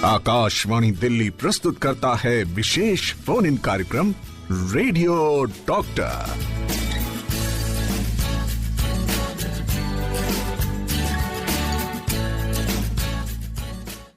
आकाशवाणी दिल्ली प्रस्तुत करता है विशेष फोन इन कार्यक्रम रेडियो डॉक्टर।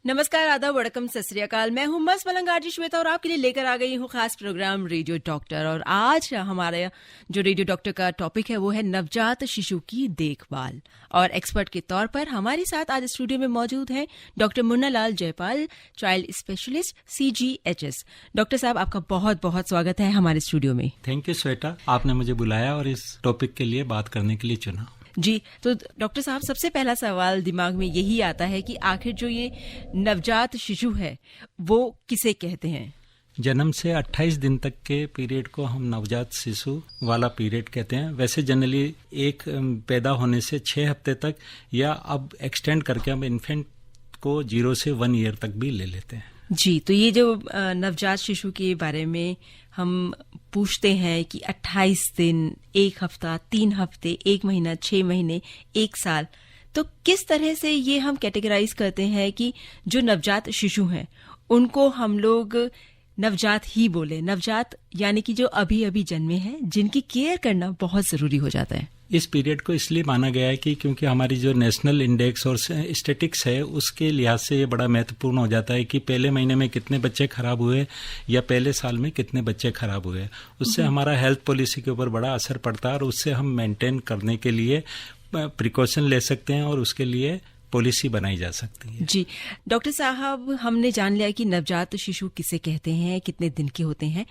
नमस्कार, आदाब, वड़कम, सत श्री अकाल। मैं हूं मस्त मलंग आरजी श्वेता और आपके लिए लेकर आ गई हूं खास प्रोग्राम रेडियो डॉक्टर। और आज हमारे जो रेडियो डॉक्टर का टॉपिक है वो है नवजात शिशु की देखभाल। और एक्सपर्ट के तौर पर हमारे साथ आज स्टूडियो में मौजूद हैं doctor Munna Lal Jaipal, child specialist, CGHS। Doctor साहब, आपका बहुत बहुत स्वागत है हमारे स्टूडियो में। थैंक यू श्वेता, आपने मुझे बुलाया और इस टॉपिक के लिए बात करने के लिए चुना। जी, तो डॉक्टर साहब, सबसे पहला सवाल दिमाग में यही आता है कि आखिर जो ये नवजात शिशु है वो किसे कहते हैं? जन्म से 28 दिन तक के पीरियड को हम नवजात शिशु वाला पीरियड कहते हैं। वैसे जनरली एक पैदा होने से 6 हफ्ते तक, या अब एक्सटेंड करके हम इन्फेंट को 0 से 1 ईयर तक भी ले लेते हैं। जी, तो ये जो नवजात शिशु के बारे में हम पूछते हैं कि 28 दिन, 1 हफ्ता, 3 हफ्ते, 1 महीना, 6 महीने, 1 साल, तो किस तरह से ये हम कैटेगराइज करते हैं कि जो नवजात शिशु हैं उनको हम लोग नवजात ही बोले? नवजात यानी कि जो अभी अभी जन्मे हैं, जिनकी केयर करना बहुत जरूरी हो जाता है। इस पीरियड को इसलिए माना गया है कि क्योंकि हमारी जो नेशनल इंडेक्स और स्टेटिक्स है उसके लिहाज से ये बड़ा महत्वपूर्ण हो जाता है कि पहले महीने में कितने बच्चे खराब हुए या पहले साल में कितने बच्चे खराब हुए। उससे हमारा हेल्थ पॉलिसी के ऊपर बड़ा असर पड़ता है और उससे हम मेंटेन करने के लिए प्रिकॉशन ले सकते हैं और उसके लिए पॉलिसी बनाई जा सकती है। जी डॉक्टर साहब, हमने जान लिया कि नवजात शिशु किसे कहते हैं, कितने दिन के होते हैं।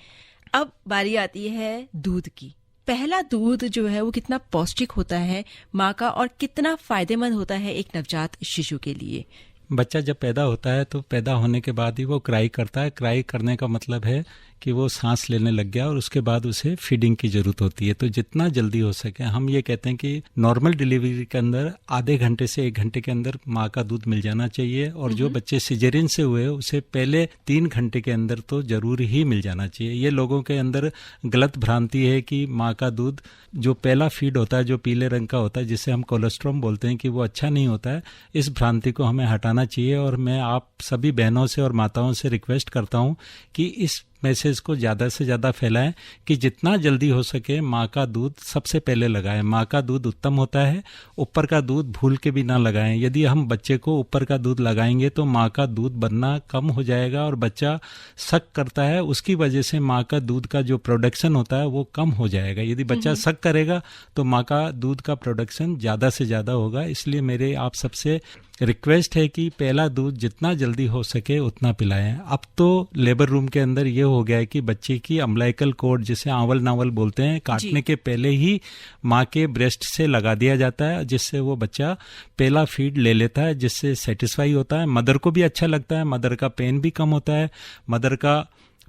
अब बारी आती है दूध की। पहला दूध जो है वो कितना पौष्टिक होता है माँ का और कितना फायदेमंद होता है एक नवजात शिशु के लिए? बच्चा जब पैदा होता है तो पैदा होने के बाद ही वो क्राई करता है। क्राई करने का मतलब है कि वो सांस लेने लग गया और उसके बाद उसे फीडिंग की जरूरत होती है। तो जितना जल्दी हो सके, हम ये कहते हैं कि नॉर्मल डिलीवरी के अंदर आधे घंटे से 1 घंटे के अंदर माँ का दूध मिल जाना चाहिए। और जो बच्चे सिजेरियन से हुए उसे पहले 3 घंटे के अंदर तो जरूर ही मिल जाना चाहिए। ये लोगों के अंदर गलत भ्रांति है कि माँ का दूध जो पहला फीड होता है, जो पीले रंग का होता है, जिसे हम कोलेस्ट्रॉम बोलते हैं, कि वो अच्छा नहीं होता है। इस भ्रांति को हमें हटाना चाहिए। और मैं आप सभी बहनों से और माताओं से रिक्वेस्ट करता हूँ कि इस मैसेज को ज़्यादा से ज़्यादा फैलाएं कि जितना जल्दी हो सके माँ का दूध सबसे पहले लगाएं। माँ का दूध उत्तम होता है, ऊपर का दूध भूल के भी ना लगाएं। यदि हम बच्चे को ऊपर का दूध लगाएंगे तो माँ का दूध बनना कम हो जाएगा और बच्चा शक करता है, उसकी वजह से माँ का दूध का जो प्रोडक्शन होता है वो कम हो जाएगा। यदि बच्चा शक करेगा तो माँ का दूध का प्रोडक्शन ज़्यादा से ज़्यादा होगा। इसलिए मेरे आप सबसे रिक्वेस्ट है कि पहला दूध जितना जल्दी हो सके उतना पिलाएं। अब तो लेबर रूम के अंदर ये हो गया है कि बच्चे की अम्बिलिकल कॉर्ड, जिसे आंवल नावल बोलते हैं, काटने के पहले ही माँ के ब्रेस्ट से लगा दिया जाता है, जिससे वो बच्चा पहला फीड ले लेता है, जिससे सेटिस्फाई होता है। मदर को भी अच्छा लगता है, मदर का पेन भी कम होता है, मदर का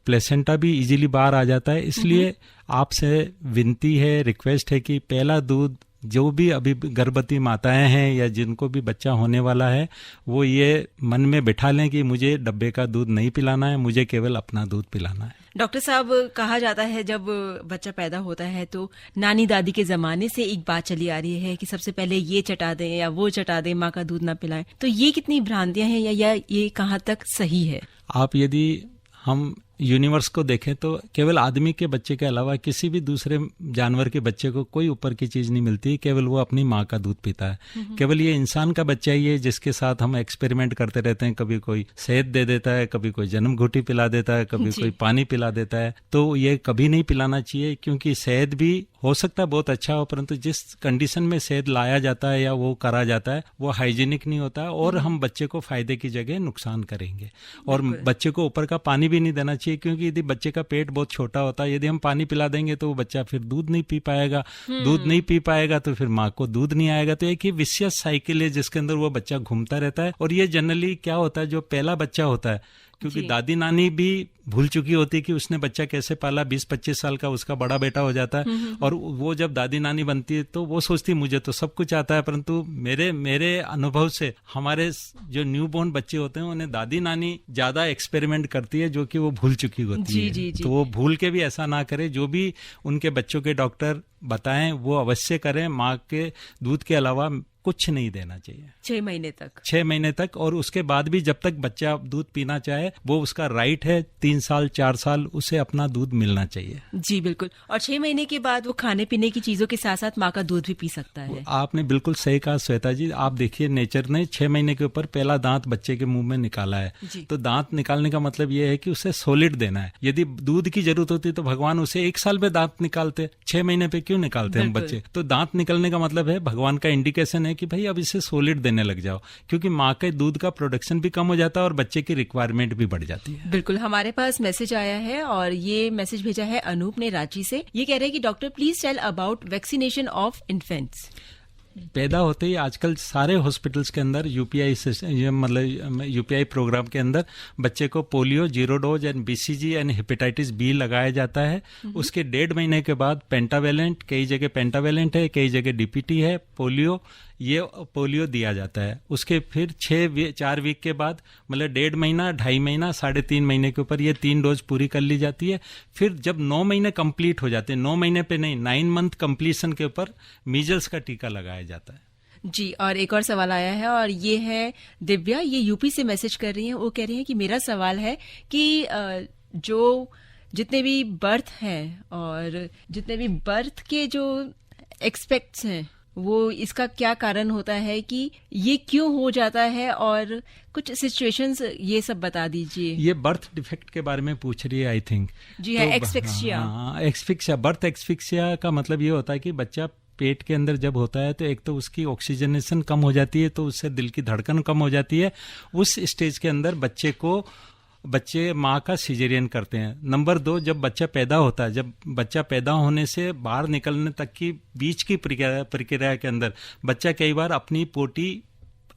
प्लेसेंटा भी इजीली बाहर आ जाता है। इसलिए आपसे विनती है, रिक्वेस्ट है कि पहला दूध जो भी अभी गर्भवती माताएं हैं या जिनको भी बच्चा होने वाला है, वो ये मन में बिठा लें कि मुझे डब्बे का दूध नहीं पिलाना है, मुझे केवल अपना दूध पिलाना है। डॉक्टर साहब, कहा जाता है जब बच्चा पैदा होता है तो नानी दादी के जमाने से एक बात चली आ रही है कि सबसे पहले ये चटा दें या वो चटा दें, माँ का दूध ना पिलाएं। तो ये कितनी भ्रांतियां हैं या ये कहाँ तक सही है? आप यदि हम यूनिवर्स को देखें तो केवल आदमी के बच्चे के अलावा किसी भी दूसरे जानवर के बच्चे को कोई ऊपर की चीज नहीं मिलती, केवल वो अपनी माँ का दूध पीता है। केवल ये इंसान का बच्चा ही है जिसके साथ हम एक्सपेरिमेंट करते रहते हैं। कभी कोई शहद दे देता है, कभी कोई जन्म घूटी पिला देता है, कभी कोई पानी पिला देता है। तो ये कभी नहीं पिलाना चाहिए, क्योंकि शहद भी हो सकता है बहुत अच्छा हो, परंतु जिस कंडीशन में शहद लाया जाता है या वो करा जाता है वो हाइजीनिक नहीं होता और हम बच्चे को फायदे की जगह नुकसान करेंगे। और बच्चे को ऊपर का पानी भी नहीं देना चाहिए, क्योंकि यदि बच्चे का पेट बहुत छोटा होता है, यदि हम पानी पिला देंगे तो वो बच्चा फिर दूध नहीं पी पाएगा। दूध नहीं पी पाएगा तो फिर माँ को दूध नहीं आएगा। तो एक ही विशियस साइकिल है जिसके अंदर वो बच्चा घूमता रहता है। और ये जनरली क्या होता है, जो पहला बच्चा होता है, क्योंकि दादी नानी भी भूल चुकी होती है कि उसने बच्चा कैसे पाला, 20-25 साल का उसका बड़ा बेटा हो जाता है और वो जब दादी नानी बनती है तो वो सोचती मुझे तो सब कुछ आता है। परंतु मेरे अनुभव से हमारे जो न्यूबॉर्न बच्चे होते हैं उन्हें दादी नानी ज्यादा एक्सपेरिमेंट करती है, जो कि वो भूल चुकी होती है। जी। तो वो भूल के भी ऐसा ना करे। जो भी उनके बच्चों के डॉक्टर बताएं वो अवश्य करें। माँ के दूध के अलावा कुछ नहीं देना चाहिए 6 महीने तक। 6 महीने तक। और उसके बाद भी जब तक बच्चा दूध पीना चाहे वो उसका राइट है, 3 साल 4 साल उसे अपना दूध मिलना चाहिए। जी बिल्कुल। और 6 महीने के बाद वो खाने पीने की चीजों के साथ साथ माँ का दूध भी पी सकता है। आपने बिल्कुल सही कहा श्वेता जी। आप देखिए नेचर ने 6 महीने के ऊपर पहला दांत बच्चे के मुंह में निकाला है, तो दांत निकालने का मतलब ये है कि उसे सॉलिड देना है। यदि दूध की जरूरत होती तो भगवान उसे 1 साल पे दांत निकालते, 6 महीने पे क्यों निकालते हम बच्चे? तो दांत निकलने का मतलब है भगवान का इंडिकेशन है कि भाई अब इसे सॉलिड देने लग जाओ, क्योंकि माँ के दूध का प्रोडक्शन भी कम हो जाता है और बच्चे की रिक्वायरमेंट भी बढ़ जाती है। बिल्कुल। हमारे पास मैसेज आया है और ये मैसेज भेजा है अनूप ने रांची से। ये कह रहे हैं कि doctor please tell about vaccination of infants. पैदा होते ही आजकल सारे हॉस्पिटल्स के अंदर यूपीआई मतलब यूपीआई प्रोग्राम के अंदर बच्चे को polio, 0 dose and BCG and hepatitis B लगाया जाता है। उसके 1.5 महीने के बाद पेंटावेलेंट, कई जगह पेंटावेलेंट है, कई जगह डीपीटी है, पोलियो, ये पोलियो दिया जाता है। उसके फिर 4 वीक के बाद मतलब 1.5 महीना, 2.5 महीना, 3.5 महीने के ऊपर ये 3 डोज पूरी कर ली जाती है। फिर जब 9 महीने कंप्लीट हो जाते हैं, 9 महीने पे नहीं, 9 मंथ कंप्लीशन के ऊपर मीजल्स का टीका लगाया जाता है। जी। और एक और सवाल आया है और ये है दिव्या, ये यूपी से मैसेज कर रही हैं। वो कह रही हैं कि मेरा सवाल है कि जो जितने भी बर्थ हैं और जितने भी बर्थ के जो एक्सपेक्ट्स हैं वो इसका क्या कारण होता है कि ये क्यों हो जाता है, और कुछ सिचुएशंस ये सब बता दीजिए। ये बर्थ डिफेक्ट के बारे में पूछ रही है आई थिंक। जी है, एक्सफिक्सिया। हाँ, एक्सफिक्सिया, बर्थ एक्सफिक्सिया का मतलब ये होता है कि बच्चा पेट के अंदर जब होता है तो एक तो उसकी ऑक्सीजनेशन कम हो जाती है, तो उससे दिल की धड़कन कम हो जाती है। उस स्टेज के अंदर बच्चे माँ का सिजेरियन करते हैं। नंबर 2, जब बच्चा पैदा होता है, जब बच्चा पैदा होने से बाहर निकलने तक की बीच की प्रक्रिया के अंदर बच्चा कई बार अपनी पोटी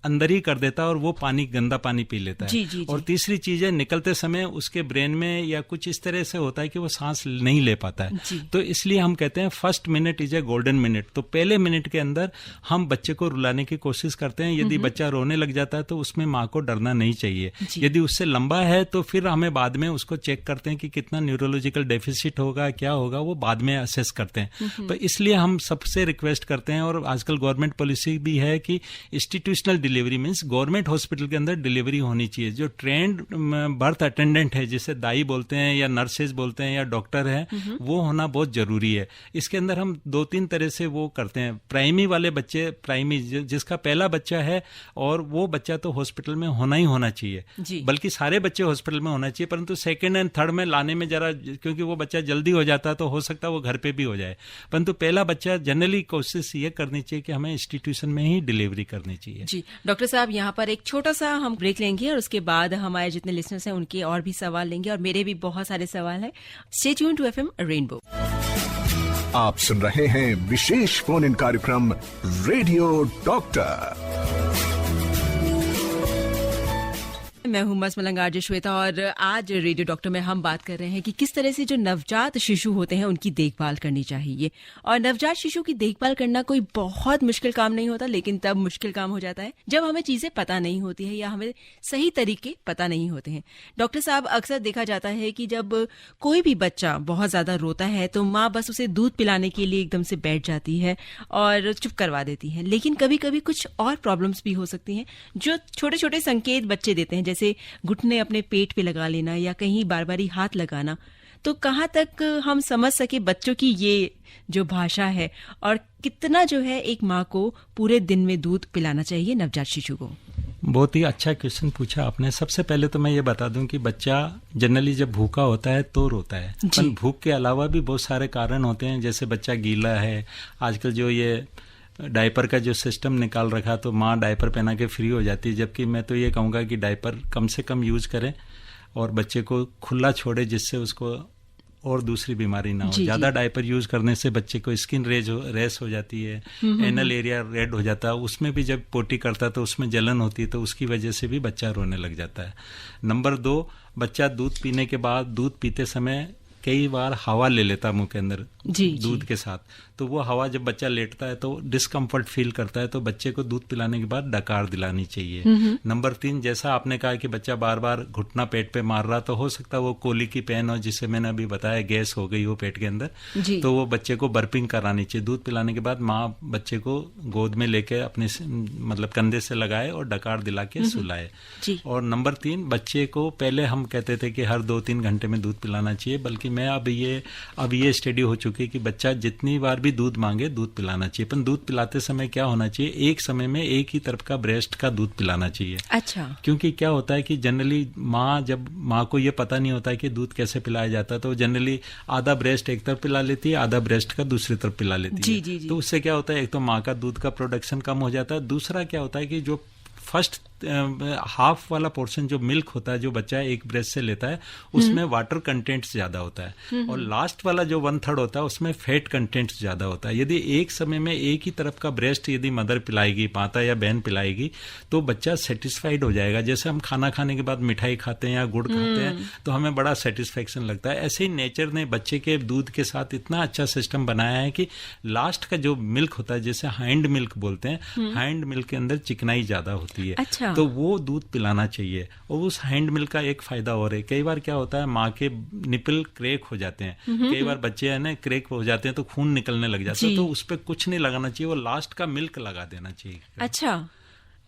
अंदर ही कर देता है और वो गंदा पानी पी लेता है। जी। और तीसरी चीज है, निकलते समय उसके ब्रेन में या कुछ इस तरह से होता है कि वो सांस नहीं ले पाता है। तो इसलिए हम कहते हैं first minute is a golden minute. तो पहले मिनट के अंदर हम बच्चे को रुलाने की कोशिश करते हैं। यदि बच्चा रोने लग जाता है तो उसमें माँ को डरना नहीं चाहिए। यदि उससे लंबा है तो फिर हमें बाद में उसको चेक करते हैं कि कितना न्यूरोलॉजिकल डेफिसिट होगा, क्या होगा, वो बाद में असेस करते हैं। तो इसलिए हम सबसे रिक्वेस्ट करते हैं, और आजकल गवर्नमेंट पॉलिसी भी है कि institutional delivery means government hospital के अंदर डिलीवरी होनी चाहिए। जो ट्रेंड बर्थ अटेंडेंट है, जिसे दाई बोलते हैं या नर्सेज बोलते हैं या डॉक्टर है, वो होना बहुत जरूरी है। इसके अंदर हम 2-3 तरह से वो करते हैं। प्राइमी वाले बच्चे, जिसका पहला बच्चा है, और वो बच्चा तो हॉस्पिटल में होना ही होना चाहिए, बल्कि सारे बच्चे हॉस्पिटल में होना चाहिए, परंतु सेकेंड एंड थर्ड में लाने में जरा, क्योंकि वो बच्चा जल्दी हो जाता है तो हो सकता है वो घर पे भी हो जाए, परंतु पहला बच्चा जनरली कोशिश ये करनी चाहिए कि हमें इंस्टीट्यूशन में ही डिलीवरी करनी चाहिए। जी डॉक्टर साहब, यहाँ पर एक छोटा सा हम ब्रेक लेंगे और उसके बाद हमारे जितने लिसनर्स हैं उनके और भी सवाल लेंगे, और मेरे भी बहुत सारे सवाल हैं। Stay tune to FM rainbow. आप सुन रहे हैं विशेष फोन इन कार्यक्रम रेडियो डॉक्टर। मैं हूं मस्त मलंग आरजे श्वेता, और आज रेडियो डॉक्टर में हम बात कर रहे हैं कि किस तरह से जो नवजात शिशु होते हैं उनकी देखभाल करनी चाहिए। और नवजात शिशु की देखभाल करना कोई बहुत मुश्किल काम नहीं होता, लेकिन तब मुश्किल काम हो जाता है जब हमें चीजें पता नहीं होती है या हमें सही तरीके पता नहीं होते हैं। डॉक्टर साहब, अक्सर देखा जाता है कि जब कोई भी बच्चा बहुत ज्यादा रोता है तो माँ बस उसे दूध पिलाने के लिए एकदम से बैठ जाती है और चुप करवा देती है, लेकिन कभी कभी कुछ और प्रॉब्लम्स भी हो सकती हैं जो छोटे छोटे संकेत बच्चे देते हैं, जैसे घुटने अपने पेट पे लगा लेना या कहीं बार बार हाथ लगाना। तो कहाँ तक हम समझ सके बच्चों की ये जो भाषा है, और कितना जो है एक माँ को पूरे दिन में दूध पिलाना चाहिए नवजात शिशु को? बहुत ही अच्छा क्वेश्चन पूछा आपने। सबसे पहले तो मैं ये बता दूं कि बच्चा जनरली जब भूखा होता है तो रोता है, पर भूख के अलावा भी बहुत सारे कारण होते हैं। जैसे बच्चा गीला है, आजकल जो ये डायपर का जो सिस्टम निकाल रखा तो माँ डायपर पहना के फ्री हो जाती है, जबकि मैं तो ये कहूँगा कि डायपर कम से कम यूज करें और बच्चे को खुला छोड़े, जिससे उसको और दूसरी बीमारी ना हो। ज्यादा डायपर यूज करने से बच्चे को स्किन रैश हो जाती है, एनल एरिया रेड हो जाता है, उसमें भी जब पोटी करता है तो उसमें जलन होती है, तो उसकी वजह से भी बच्चा रोने लग जाता है। नंबर 2, बच्चा दूध पीने के बाद दूध पीते समय कई बार हवा ले लेता मुंह के अंदर, जी, दूध के साथ, तो वो हवा जब बच्चा लेटता है तो डिस्कम्फर्ट फील करता है, तो बच्चे को दूध पिलाने के बाद डकार दिलानी चाहिए। नंबर 3, जैसा आपने कहा कि बच्चा बार बार घुटना पेट पे मार रहा, तो हो सकता है वो कोली की पेन हो, जिसे मैंने अभी बताया गैस हो गई हो पेट के अंदर, तो वो बच्चे को बर्पिंग करानी चाहिए। दूध पिलाने के बाद माँ बच्चे को गोद में लेके अपने मतलब कंधे से लगाए और डकार दिला के सुलाए। और नंबर 3, बच्चे को पहले हम कहते थे कि हर 2-3 घंटे में दूध पिलाना चाहिए, बल्कि मैं अब ये स्टडी हो चुकी है कि बच्चा जितनी बार भी दूध मांगे दूध पिलाना चाहिए। पर दूध पिलाते समय क्या होना चाहिए, एक समय में एक ही तरफ का ब्रेस्ट का दूध पिलाना चाहिए। अच्छा। क्योंकि क्या होता है कि जनरली माँ को ये पता नहीं होता है कि दूध कैसे पिलाया जाता है, तो जनरली आधा ब्रेस्ट एक तरफ पिला लेती है, आधा ब्रेस्ट का दूसरी तरफ पिला लेती है। तो उससे क्या होता है, एक तो माँ का दूध का प्रोडक्शन कम हो जाता है, दूसरा क्या होता है कि जो फर्स्ट हाफ वाला पोर्शन जो मिल्क होता है जो बच्चा एक ब्रेस्ट से लेता है उसमें वाटर कंटेंट ज्यादा होता है, और लास्ट वाला जो 1/3 होता है उसमें फैट कंटेंट ज्यादा होता है। यदि एक समय में एक ही तरफ का ब्रेस्ट यदि मदर पिलाएगी, माता या बहन पिलाएगी, तो बच्चा सेटिस्फाइड हो जाएगा। जैसे हम खाना खाने के बाद मिठाई खाते हैं या गुड़ खाते हैं तो हमें बड़ा सेटिस्फेक्शन लगता है, ऐसे ही नेचर ने बच्चे के दूध के साथ इतना अच्छा सिस्टम बनाया है कि लास्ट का जो मिल्क होता है, जैसे हाइंड मिल्क बोलते हैं, हाइंड मिल्क के अंदर चिकनाई ज्यादा होती है। अच्छा। तो वो दूध पिलाना चाहिए। और उस हैंड मिल्क का एक फायदा और है, कई बार क्या होता है माँ के निपल क्रैक हो जाते हैं, कई बार बच्चे है ना क्रैक हो जाते हैं तो खून निकलने लग जाता है, तो उस पर कुछ नहीं लगाना चाहिए, वो लास्ट का मिल्क लगा देना चाहिए। अच्छा,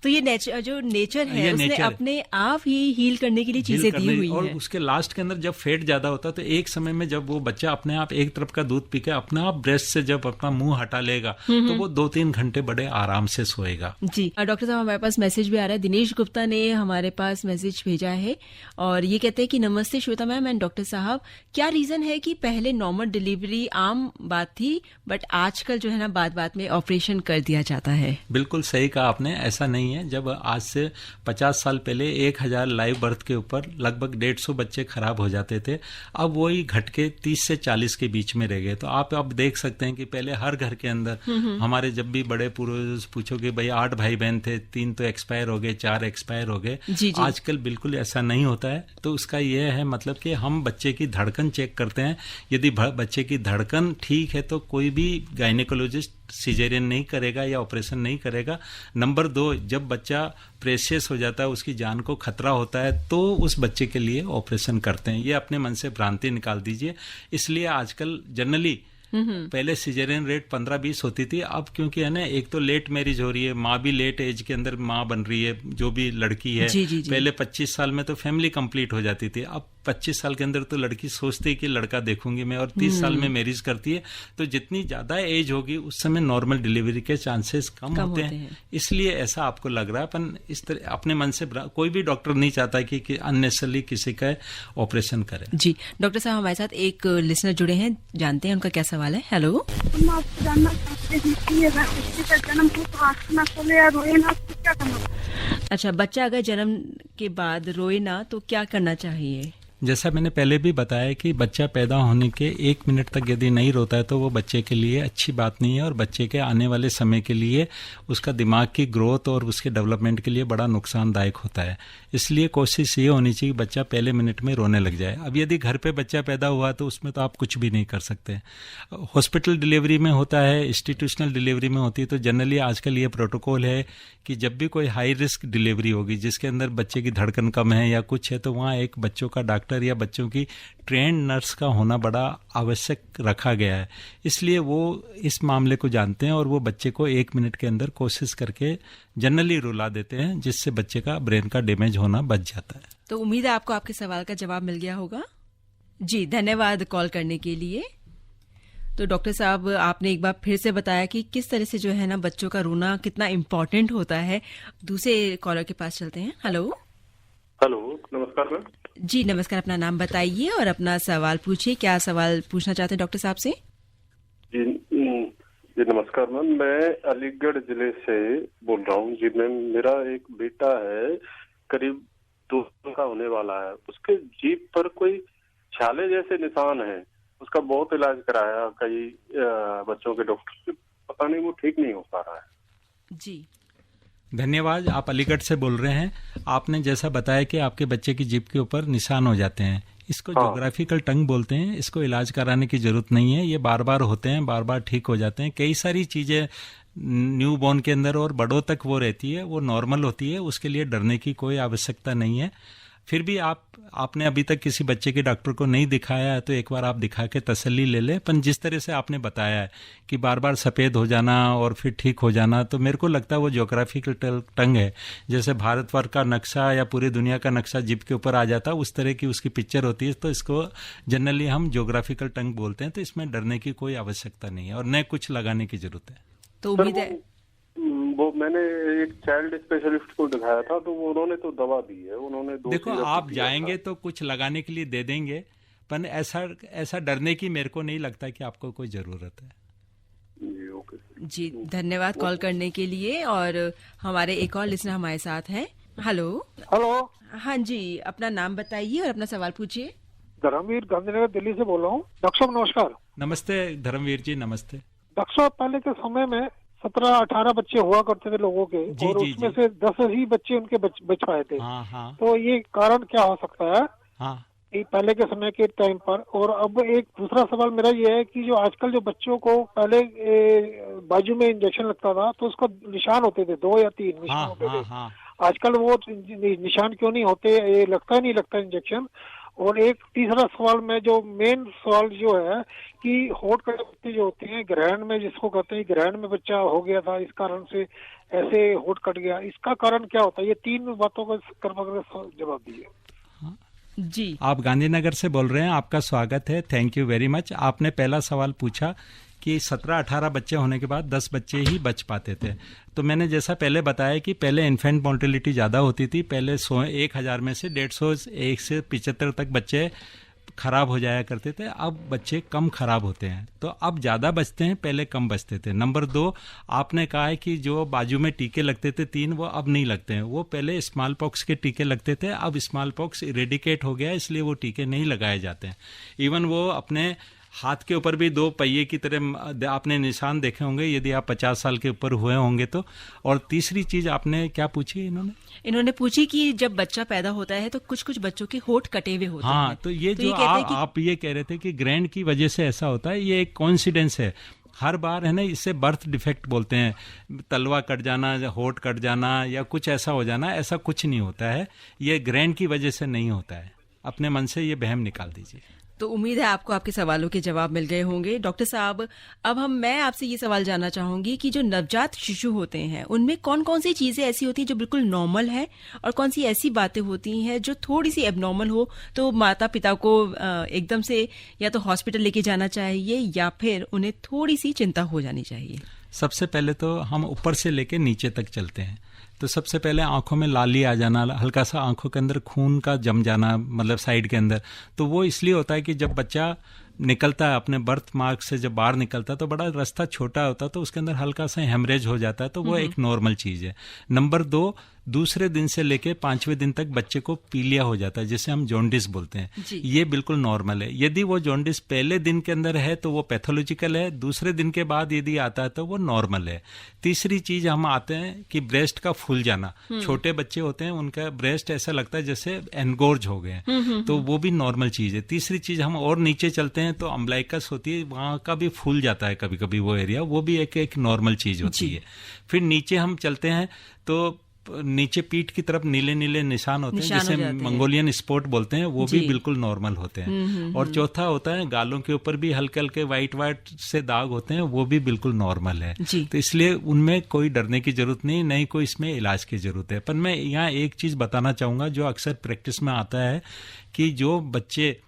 तो ये नेचर है उसने अपने आप ही हील करने के लिए चीजें दी हुई और है। उसके लास्ट के अंदर जब फैट ज्यादा होता है तो एक समय में जब वो बच्चा अपने आप एक तरफ का दूध पी के अपने आप ब्रेस्ट से जब अपना मुंह हटा लेगा तो वो 2-3 घंटे बड़े आराम से सोएगा। जी डॉक्टर साहब, हमारे पास मैसेज भी आ रहा है। दिनेश गुप्ता ने हमारे पास मैसेज भेजा है और ये कहते हैं कि नमस्ते श्वेता मैम एंड डॉक्टर साहब, क्या रीजन है कि पहले नॉर्मल डिलीवरी आम बात थी बट आजकल जो है ना बात में ऑपरेशन कर दिया जाता है? बिल्कुल सही कहा आपने, ऐसा नहीं है। जब आज से 50 साल पहले 1000 लाइव बर्थ के ऊपर लगभग 150 बच्चे खराब हो जाते थे, अब वही घट के 30 से 40 के बीच में रह गए। तो आप अब देख सकते हैं कि पहले हर घर के अंदर हमारे जब भी बड़े पूर्वज पूछोगे भाई 8 भाई बहन थे, 3 तो एक्सपायर हो गए, 4 एक्सपायर हो गए। आजकल बिल्कुल ऐसा नहीं होता है। तो उसका यह है मतलब कि हम बच्चे की धड़कन चेक करते हैं, यदि बच्चे की धड़कन ठीक है तो कोई भी गायनेकोलॉजिस्ट सिजेरियन नहीं करेगा या ऑपरेशन नहीं करेगा। नंबर 2, जब बच्चा प्रेशियस हो जाता है, उसकी जान को खतरा होता है, तो उस बच्चे के लिए ऑपरेशन करते हैं। ये अपने मन से भ्रांति निकाल दीजिए। इसलिए आजकल जनरली पहले सिजेरियन रेट 15-20 होती थी, अब क्योंकि है ना एक तो लेट मैरिज हो रही है, माँ भी लेट एज के अंदर माँ बन रही है जो भी लड़की है। पहले 25 साल में तो फैमिली कंप्लीट हो जाती थी, अब 25 साल के अंदर तो लड़की सोचती है कि लड़का देखूंगी मैं, और 30 साल में मैरिज करती है। तो जितनी ज्यादा एज होगी उस समय नॉर्मल डिलीवरी के चांसेस कम होते हैं। इसलिए ऐसा आपको लग रहा है, पर इस तरह अपने मन से कोई भी डॉक्टर नहीं चाहता कि अननेसेसरली किसी का ऑपरेशन करे। जी डॉक्टर साहब, हमारे साथ एक लिसनर जुड़े हैं, जानते हैं उनका क्या सवाल है। हेलो, हम आपसे जानना चाहते हैं कि अगर बच्चे का जन्म हो तो आंख ना खोले या रोए ना तो क्या करना? अच्छा, बच्चा अगर जन्म के बाद रोए ना तो क्या करना चाहिए? जैसा मैंने पहले भी बताया कि बच्चा पैदा होने के 1 मिनट तक यदि नहीं रोता है तो वो बच्चे के लिए अच्छी बात नहीं है, और बच्चे के आने वाले समय के लिए उसका दिमाग की ग्रोथ और उसके डेवलपमेंट के लिए बड़ा नुकसानदायक होता है। इसलिए कोशिश ये होनी चाहिए कि बच्चा पहले मिनट में रोने लग जाए। अब यदि घर पे बच्चा पैदा हुआ तो उसमें तो आप कुछ भी नहीं कर सकते। हॉस्पिटल डिलीवरी में होता है, इंस्टीट्यूशनल डिलीवरी में होती है, तो जनरली आजकल ये प्रोटोकॉल है कि जब भी कोई हाई रिस्क डिलीवरी होगी जिसके अंदर बच्चे की धड़कन कम है या कुछ है, तो वहाँ एक बच्चों का डॉक्टर या बच्चों की ट्रेंड नर्स का होना बड़ा आवश्यक रखा गया है। इसलिए वो इस मामले को जानते हैं और वो बच्चे को 1 मिनट के अंदर कोशिश करके जनरली रुला देते हैं, जिससे बच्चे का ब्रेन का डैमेज होना बच जाता है। तो उम्मीद है आपको आपके सवाल का जवाब मिल गया होगा। जी धन्यवाद कॉल करने के लिए। तो डॉक्टर साहब, आपने एक बार फिर से बताया कि किस तरह से जो है ना बच्चों का रोना कितना इम्पोर्टेंट होता है। दूसरे कॉलर के पास चलते हैं। हेलो, नमस्कार मैम। जी नमस्कार, अपना नाम बताइए और अपना सवाल पूछिए। क्या सवाल पूछना चाहते हैं डॉक्टर साहब से? जी नमस्कार मैम, मैं अलीगढ़ जिले से बोल रहा हूँ। जी मैम, मेरा एक बेटा है, करीब 2 साल का होने वाला है। उसके जीभ पर कोई छाले जैसे निशान है। उसका बहुत इलाज कराया कई बच्चों के डॉक्टर से, पता नहीं वो ठीक नहीं हो पा रहा है। जी धन्यवाद। आप अलीगढ़ से बोल रहे हैं। आपने जैसा बताया कि आपके बच्चे की जीभ के ऊपर निशान हो जाते हैं, इसको ज्योग्राफिकल टंग बोलते हैं। इसको इलाज कराने की जरूरत नहीं है, ये बार बार होते हैं, बार बार ठीक हो जाते हैं। कई सारी चीज़ें न्यू बॉर्न के अंदर और बड़ों तक वो रहती है, वो नॉर्मल होती है, उसके लिए डरने की कोई आवश्यकता नहीं है। फिर भी आपने अभी तक किसी बच्चे के डॉक्टर को नहीं दिखाया है तो एक बार आप दिखा के तसल्ली ले लें। पर जिस तरह से आपने बताया है कि बार बार सफ़ेद हो जाना और फिर ठीक हो जाना, तो मेरे को लगता है वो ज्योग्राफिकल टंग है। जैसे भारतवर्ष का नक्शा या पूरी दुनिया का नक्शा जिप के ऊपर आ जाता है, उस तरह की उसकी पिक्चर होती है, तो इसको जनरली हम ज्योग्राफिकल टंग बोलते हैं। तो इसमें डरने की कोई आवश्यकता नहीं है और न कुछ लगाने की जरूरत है। तो उम्मीद है वो मैंने एक चाइल्ड स्पेशलिस्ट को दिखाया था, तो उन्होंने तो दवा दी है, उन्होंने देखो आप जाएंगे तो कुछ लगाने के लिए दे देंगे, पर ऐसा डरने की मेरे को नहीं लगता कि आपको कोई जरूरत है। जी ओके जी, धन्यवाद कॉल करने के लिए। और हमारे एक और लिसनर हमारे साथ हैं। हेलो। हाँ जी, अपना नाम बताइए और अपना सवाल पूछिए। धर्मवीर गांधीनगर दिल्ली से बोल रहा हूँ। डॉक्टर साहब नमस्कार। नमस्ते धर्मवीर जी, नमस्ते। डॉक्टर साहब, पहले के समय में 17-18 बच्चे हुआ करते थे लोगों के, और उसमें से 10 ही बच्चे उनके बच पाए थे। हाँ। तो ये कारण क्या हो सकता है? हाँ, पहले के समय के टाइम पर। और अब एक दूसरा सवाल मेरा ये है कि जो आजकल जो बच्चों को पहले बाजू में इंजेक्शन लगता था तो उसको निशान होते थे, 2 या 3 निशान होते थे। आजकल वो निशान क्यों नहीं होते? लगता नहीं लगता इंजेक्शन। और एक तीसरा सवाल में जो मेन सवाल जो है कि होठ कटे बच्चे जो होते हैं, ग्रहण में जिसको कहते हैं, ग्रहण में बच्चा हो गया था, इस कारण से ऐसे होठ कट गया, इसका कारण क्या होता है? ये 3 बातों का जवाब दीजिए। जी, आप गांधीनगर से बोल रहे हैं, आपका स्वागत है, थैंक यू वेरी मच। आपने पहला सवाल पूछा कि 17-18 बच्चे होने के बाद 10 बच्चे ही बच पाते थे। तो मैंने जैसा पहले बताया कि पहले इन्फेंट मोर्टेलिटी ज़्यादा होती थी। पहले 1000 में से 150 1 से 75 तक बच्चे खराब हो जाया करते थे। अब बच्चे कम खराब होते हैं, तो अब ज़्यादा बचते हैं, पहले कम बचते थे। नंबर 2, आपने कहा है कि जो बाजू में टीके लगते थे 3, वो अब नहीं लगते हैं। वो पहले स्मॉल पॉक्स के टीके लगते थे, अब स्मॉल पॉक्स इरेडिकेट हो गया, इसलिए वो टीके नहीं लगाए जाते हैं। इवन वो अपने हाथ के ऊपर भी 2 पहिए की तरह आपने निशान देखे होंगे यदि आप 50 साल के ऊपर हुए होंगे तो। और तीसरी चीज आपने क्या पूछी? इन्होंने पूछी कि जब बच्चा पैदा होता है तो कुछ कुछ बच्चों के होठ कटे हुए होते हैं। हाँ, तो ये जो आप ये कह रहे थे कि ग्रैंड की वजह से ऐसा होता है, ये एक कोइंसिडेंस है। हर बार है ना, इससे बर्थ डिफेक्ट बोलते हैं, तलवा कट जाना, होठ कट जाना या कुछ ऐसा हो जाना, ऐसा कुछ नहीं होता है। ये ग्रैंड की वजह से नहीं होता है। अपने मन से ये वहम निकाल दीजिए। तो उम्मीद है आपको आपके सवालों के जवाब मिल गए होंगे। डॉक्टर साहब, अब मैं आपसे ये सवाल जानना चाहूंगी कि जो नवजात शिशु होते हैं उनमें कौन कौन सी चीजें ऐसी होती हैं जो बिल्कुल नॉर्मल है और कौन सी ऐसी बातें होती हैं जो थोड़ी सी एबनॉर्मल हो, तो माता पिता को एकदम से या तो हॉस्पिटल लेके जाना चाहिए या फिर उन्हें थोड़ी सी चिंता हो जानी चाहिए? सबसे पहले तो हम ऊपर से लेके नीचे तक चलते हैं। तो सबसे पहले आंखों में लाली आ जाना, हल्का सा आंखों के अंदर खून का जम जाना, मतलब साइड के अंदर, तो वो इसलिए होता है कि जब बच्चा निकलता है अपने बर्थ मार्क से, जब बाहर निकलता है तो बड़ा रास्ता छोटा होता है, तो उसके अंदर हल्का सा हेमरेज हो जाता है, तो वो एक नॉर्मल चीज है। नंबर 2, दूसरे दिन से लेके 5वें दिन तक बच्चे को पीलिया हो जाता है, जिसे हम जॉन्डिस बोलते हैं। ये बिल्कुल नॉर्मल है। यदि वो जॉन्डिस पहले दिन के अंदर है तो वो पैथोलॉजिकल है, दूसरे दिन के बाद यदि आता है तो वो नॉर्मल है। तीसरी चीज हम आते हैं कि ब्रेस्ट का फूल जाना। छोटे बच्चे होते हैं, उनका ब्रेस्ट ऐसा लगता है जैसे एनगोर्ज हो गए, तो वो भी नॉर्मल चीज है। तीसरी चीज हम और नीचे चलते हैं तो अम्बलाइकस होती है, वहां का भी फूल जाता है कभी कभी वो एरिया, वो भी एक नॉर्मल चीज होती है। फिर नीचे हम चलते हैं तो नीचे पीठ की तरफ नीले नीले निशान होते हैं, जिसे मंगोलियन स्पॉट बोलते हैं, वो भी बिल्कुल नॉर्मल होते हैं। और चौथा होता है गालों के ऊपर भी हल्के हल्के वाइट से दाग होते हैं, वो भी बिल्कुल नॉर्मल है। तो इसलिए उनमें कोई डरने की जरूरत नहीं, नहीं कोई इसमें इलाज की जरूरत है। पर मैं यहाँ एक चीज बताना चाहूंगा जो अक्सर प्रैक्टिस में आता है कि जो बच्चे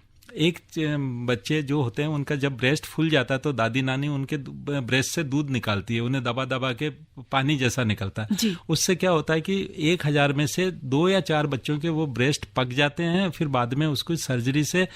जो होते हैं उनका जब ब्रेस्ट फूल जाता है तो दादी नानी उनके ब्रेस्ट से दूध निकालती है, उन्हें दबा दबा के पानी जैसा निकलता है। उससे क्या होता है कि 1000 में से 2 या 4 बच्चों के वो ब्रेस्ट पक जाते हैं, फिर बाद में उसको सर्जरी से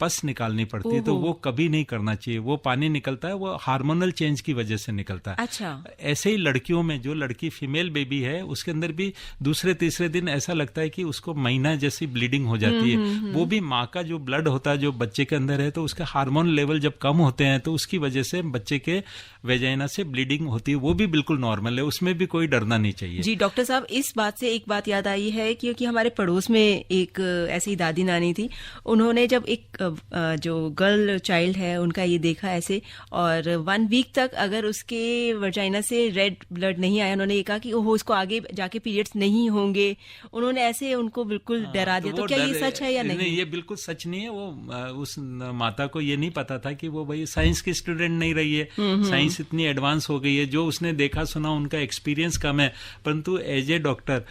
पस निकालनी पड़ती है, तो वो कभी नहीं करना चाहिए। वो पानी निकलता है वो हार्मोनल चेंज की वजह से निकलता है। अच्छा। ऐसे ही लड़कियों में, जो लड़की फीमेल बेबी है उसके अंदर भी दूसरे तीसरे दिन ऐसा लगता है कि उसको महीना जैसी ब्लीडिंग हो जाती है। वो भी माँ का जो ब्लड होता है जो बच्चे के अंदर है, तो उसका हार्मोन लेवल जब कम होते हैं तो उसकी वजह से बच्चे के वेजाइना से ब्लीडिंग होती है। वो भी बिल्कुल नॉर्मल है, उसमें भी कोई डरना नहीं चाहिए। जी डॉक्टर साहब, इस बात से एक बात याद आई है क्योंकि हमारे पड़ोस में एक ऐसी दादी नानी थी, उन्होंने जब एक जो गर्ल चाइल्ड है उनका ये देखा ऐसे, और 1 वीक तक अगर उसके वर्जाइना से रेड ब्लड नहीं आया, उन्होंने ये कहा कि ओहो इसको आगे जाके पीरियड्स नहीं होंगे। उन्होंने ऐसे उनको बिल्कुल डरा दिया। तो क्या ये सच है या नहीं? ये बिल्कुल सच नहीं है। वो उस माता को ये नहीं पता था कि वो भाई साइंस की स्टूडेंट नहीं रही है, साइंस इतनी एडवांस हो गई है, जो उसने देखा सुना उनका एक्सपीरियंस कम है, परंतु एज ए डॉक्टर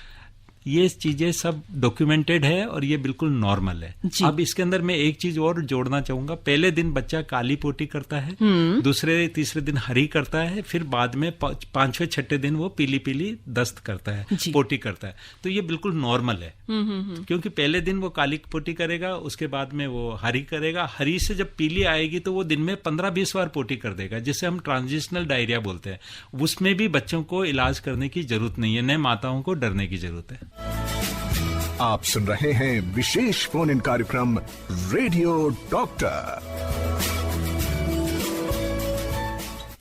ये चीजें सब डॉक्यूमेंटेड है और ये बिल्कुल नॉर्मल है। अब इसके अंदर मैं एक चीज और जोड़ना चाहूंगा। पहले दिन बच्चा काली पोटी करता है, दूसरे तीसरे दिन हरी करता है, फिर बाद में 5वें 6ठे दिन वो पीली पीली दस्त करता है, पोटी करता है। तो ये बिल्कुल नॉर्मल है, क्योंकि पहले दिन वो काली पोटी करेगा, उसके बाद में वो हरी करेगा। हरी से जब पीली आएगी तो वो दिन में 15-20 बार पोटी कर देगा, जिसे हम ट्रांजिशनल डायरिया बोलते हैं। उसमें भी बच्चों को इलाज करने की जरूरत नहीं है, न माताओं को डरने की जरूरत है। आप सुन रहे हैं विशेष फोन इन कार्यक्रम रेडियो डॉक्टर।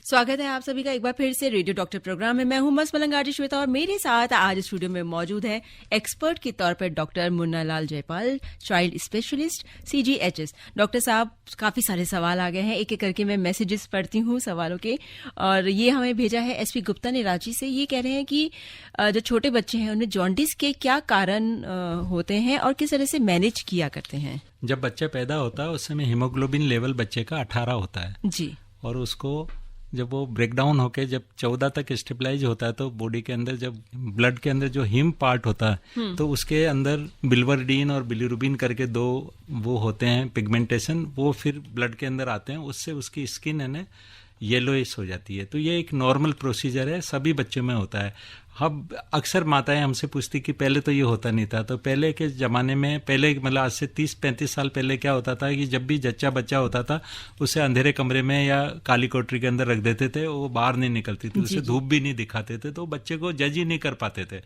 स्वागत है आप सभी का एक बार फिर से रेडियो डॉक्टर प्रोग्राम में। मैं हूं मस्त मलंग आरजे श्वेता और मेरे साथ आज स्टूडियो में मौजूद है एक्सपर्ट के तौर पर doctor Munna Lal Jaipal, child specialist CGHS। Doctor साहब, काफी सारे सवाल आ गए हैं, एक एक करके मैं मैसेजेस पढ़ती हूं सवालों के। और ये हमें भेजा है SP गुप्ता ने रांची से। ये कह रहे हैं कि जो छोटे बच्चे हैं उन्हें जॉन्डिस के क्या कारण होते हैं और किस तरह से मैनेज किया करते हैं? जब बच्चा पैदा होता है उस समय हीमोग्लोबिन लेवल बच्चे का 18 होता है जी, और उसको जब वो ब्रेक डाउन होके जब 14 तक स्टेबलाइज होता है तो बॉडी के अंदर जब ब्लड के अंदर जो हीम पार्ट होता है तो उसके अंदर बिल्वरडीन और बिलिरुबिन करके 2 वो होते हैं पिगमेंटेशन, वो फिर ब्लड के अंदर आते हैं, उससे उसकी स्किन है ना येलोइश हो जाती है। तो ये एक नॉर्मल प्रोसीजर है, सभी बच्चों में होता है। अब अक्सर माताएं हमसे पूछती कि पहले तो ये होता नहीं था। तो पहले के ज़माने में, पहले मतलब आज से 30-35 साल पहले क्या होता था कि जब भी जच्चा बच्चा होता था उसे अंधेरे कमरे में या काली कोठरी के अंदर रख देते थे, वो बाहर नहीं निकलती थी, उसे धूप भी नहीं दिखाते थे, तो बच्चे को जज ही नहीं कर पाते थे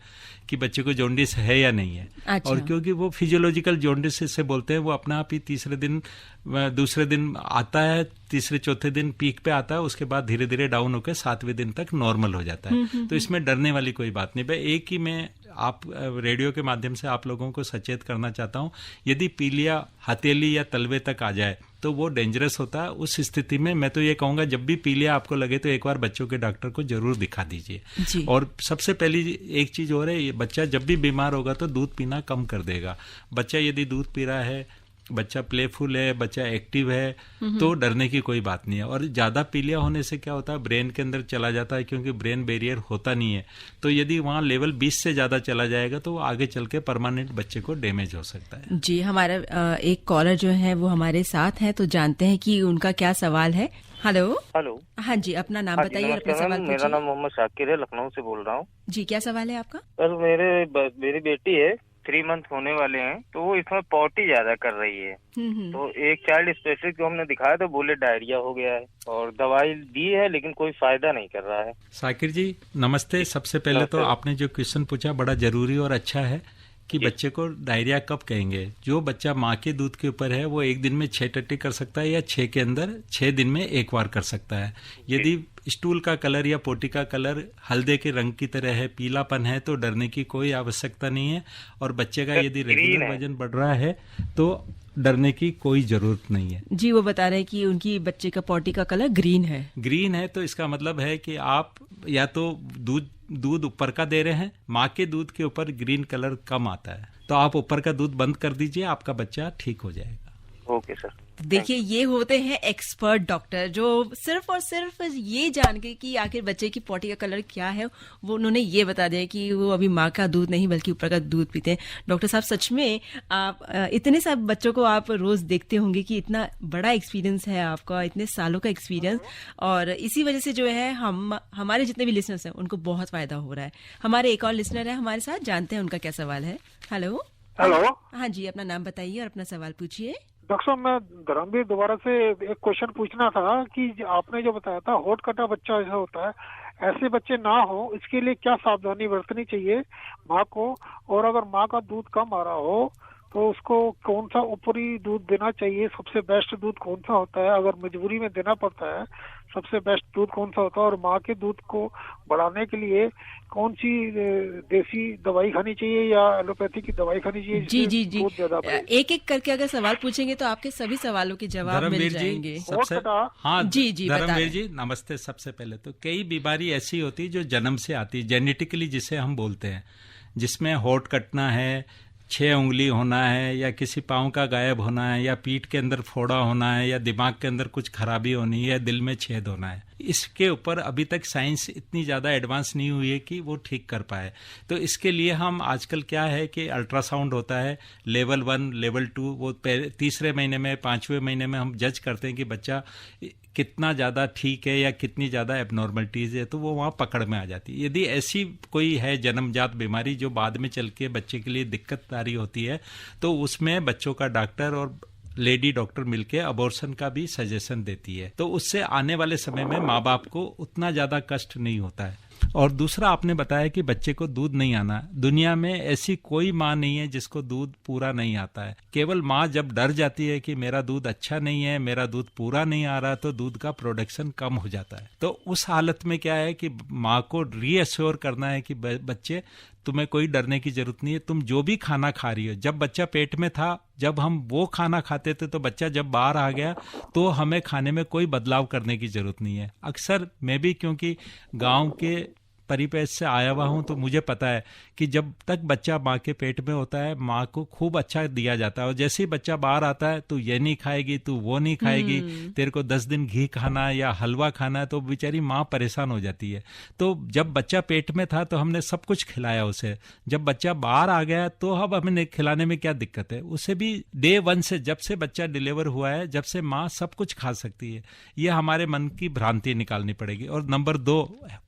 कि बच्चे को जॉन्डिस है या नहीं है। अच्छा। और क्योंकि वो फिजियोलॉजिकल जॉन्डिस से बोलते हैं, वो अपना आप ही तीसरे दिन दूसरे दिन आता है, तीसरे चौथे दिन पीक पे आता है, उसके बाद धीरे धीरे डाउन होकर 7वें दिन तक नॉर्मल हो जाता है। तो इसमें डरने वाली कोई बात नहीं। भाई एक ही मैं आप रेडियो के माध्यम से आप लोगों को सचेत करना चाहता हूं, यदि पीलिया हथेली या तलवे तक आ जाए तो वो डेंजरस होता है। उस स्थिति में मैं तो ये कहूंगा जब भी पीलिया आपको लगे तो एक बार बच्चों के डॉक्टर को जरूर दिखा दीजिए। और सबसे पहली एक चीज और है, ये बच्चा जब भी बीमार होगा तो दूध पीना कम कर देगा। बच्चा यदि दूध पी रहा है, बच्चा प्लेफुल है, बच्चा एक्टिव है, तो डरने की कोई बात नहीं है। और ज्यादा पीलिया होने से क्या होता है, ब्रेन के अंदर चला जाता है, क्योंकि ब्रेन बैरियर होता नहीं है। तो यदि वहाँ लेवल 20 से ज्यादा चला जाएगा तो आगे चल के परमानेंट बच्चे को डैमेज हो सकता है। जी, हमारा एक कॉलर जो है वो हमारे साथ है, तो जानते हैं कि उनका क्या सवाल है। हेलो। हाँ जी, अपना नाम बताइए और अपना सवाल पूछिए। मेरा नाम मोहम्मद शाकिर है, लखनऊ से बोल रहा हूँ। जी, क्या सवाल है आपका? सर, मेरी बेटी है, 3 मंथ होने वाले हैं, तो वो इसमें पॉटी ज्यादा कर रही है। तो एक चाइल्ड स्पेशलिस्ट को हमने दिखाया तो बोले डायरिया हो गया है, और दवाई दी है लेकिन कोई फायदा नहीं कर रहा है। शाकिर जी नमस्ते। सबसे पहले तो आपने जो क्वेश्चन पूछा बड़ा जरूरी और अच्छा है कि बच्चे को डायरिया कब कहेंगे। जो बच्चा माँ के दूध के ऊपर है वो एक दिन में 6 टट्टी कर सकता है या 6 के अंदर 6 दिन में एक बार कर सकता है। यदि स्टूल का कलर या पोटी का कलर हल्दे के रंग की तरह है, पीलापन है, तो डरने की कोई आवश्यकता नहीं है। और बच्चे का यदि रेगुलर वजन बढ़ रहा है तो डरने की कोई जरूरत नहीं है। जी, वो बता रहे हैं कि उनकी बच्चे का पोटी का कलर ग्रीन है। तो इसका मतलब है कि आप या तो दूध ऊपर का दे रहे हैं, माँ के दूध के ऊपर ग्रीन कलर कम आता है, तो आप ऊपर का दूध बंद कर दीजिए, आपका बच्चा ठीक हो जाएगा। Okay sir. देखिए, ये होते हैं एक्सपर्ट डॉक्टर जो सिर्फ और सिर्फ ये जान के कि आखिर बच्चे की पोटी का कलर क्या है, वो उन्होंने ये बता दिया कि वो अभी माँ का दूध नहीं बल्कि ऊपर का दूध पीते हैं। डॉक्टर साहब, सच में आप इतने सब बच्चों को आप रोज देखते होंगे कि इतना बड़ा एक्सपीरियंस है आपका, इतने सालों का एक्सपीरियंस, और इसी वजह से जो है हमारे जितने भी लिसनर्स हैं उनको बहुत फायदा हो रहा है। हमारे एक और लिसनर है हमारे साथ, जानते हैं उनका क्या सवाल है। हेलो। हेलो। हाँ जी, अपना नाम बताइए और अपना सवाल पूछिए। डॉक्टर साहब, मैं धर्मवीर दोबारा से एक क्वेश्चन पूछना था कि आपने जो बताया था होठ कटा बच्चा ऐसा होता है, ऐसे बच्चे ना हो इसके लिए क्या सावधानी बरतनी चाहिए माँ को? और अगर माँ का दूध कम आ रहा हो तो उसको कौन सा ऊपरी दूध देना चाहिए? सबसे बेस्ट दूध कौन सा होता है? अगर मजबूरी में देना पड़ता है सबसे बेस्ट दूध कौन सा होता है? और माँ के दूध को बढ़ाने के लिए कौन सी देसी दवाई खानी चाहिए या एलोपैथी की दवाई खानी चाहिए? जी एक एक करके अगर सवाल पूछेंगे तो आपके सभी सवालों के जवाब मिल जाएंगे। हाँ जी धर्मवीर जी नमस्ते। सबसे पहले तो कई बीमारी ऐसी होती है जो जन्म से आती है, जेनेटिकली जिसे हम बोलते हैं, जिसमें होठ कटना है, 6 उंगली होना है, या किसी पाँव का गायब होना है, या पीठ के अंदर फोड़ा होना है, या दिमाग के अंदर कुछ खराबी होनी है, या दिल में छेद होना है। इसके ऊपर अभी तक साइंस इतनी ज़्यादा एडवांस नहीं हुई है कि वो ठीक कर पाए। तो इसके लिए हम आजकल क्या है कि अल्ट्रासाउंड होता है, लेवल 1 लेवल 2, वो तीसरे महीने में 5वें महीने में हम जज करते हैं कि बच्चा कितना ज़्यादा ठीक है या कितनी ज़्यादा एबनॉर्मलिटीज़ है, तो वो वहाँ पकड़ में आ जाती है। यदि ऐसी कोई है जन्मजात बीमारी जो बाद में चल के बच्चे के लिए दिक्कतदारी होती है, तो उसमें बच्चों का डॉक्टर और लेडी डॉक्टर मिलके अबॉर्शन का भी सजेशन देती है। तो उससे आने वाले समय में माँ बाप को उतना ज़्यादा कष्ट नहीं होता है। और दूसरा आपने बताया कि बच्चे को दूध नहीं आना। दुनिया में ऐसी कोई माँ नहीं है जिसको दूध पूरा नहीं आता है। केवल माँ जब डर जाती है कि मेरा दूध अच्छा नहीं है, मेरा दूध पूरा नहीं आ रहा, तो दूध का प्रोडक्शन कम हो जाता है। तो उस हालत में क्या है कि माँ को रीअश्योर करना है कि बच्चे तुम्हें कोई डरने की जरूरत नहीं है, तुम जो भी खाना खा रही हो, जब बच्चा पेट में था जब हम वो खाना खाते थे, तो बच्चा जब बाहर आ गया तो हमें खाने में कोई बदलाव करने की जरूरत नहीं है। अक्सर मैं भी क्योंकि गांव के परिपेश से आया हुआ हूं, तो मुझे पता है कि जब तक बच्चा माँ के पेट में होता है माँ को खूब अच्छा दिया जाता है, और जैसे ही बच्चा बाहर आता है तू ये नहीं खाएगी, तू वो नहीं खाएगी, तेरे को 10 दिन घी खाना है या हलवा खाना है, तो बेचारी माँ परेशान हो जाती है। तो जब बच्चा पेट में था तो हमने सब कुछ खिलाया उसे, जब बच्चा बाहर आ गया तो अब हमें खिलाने में क्या दिक्कत है? उसे भी डे 1 से, जब से बच्चा डिलीवर हुआ है, जब से माँ सब कुछ खा सकती है। ये हमारे मन की भ्रांति निकालनी पड़ेगी। और नंबर 2,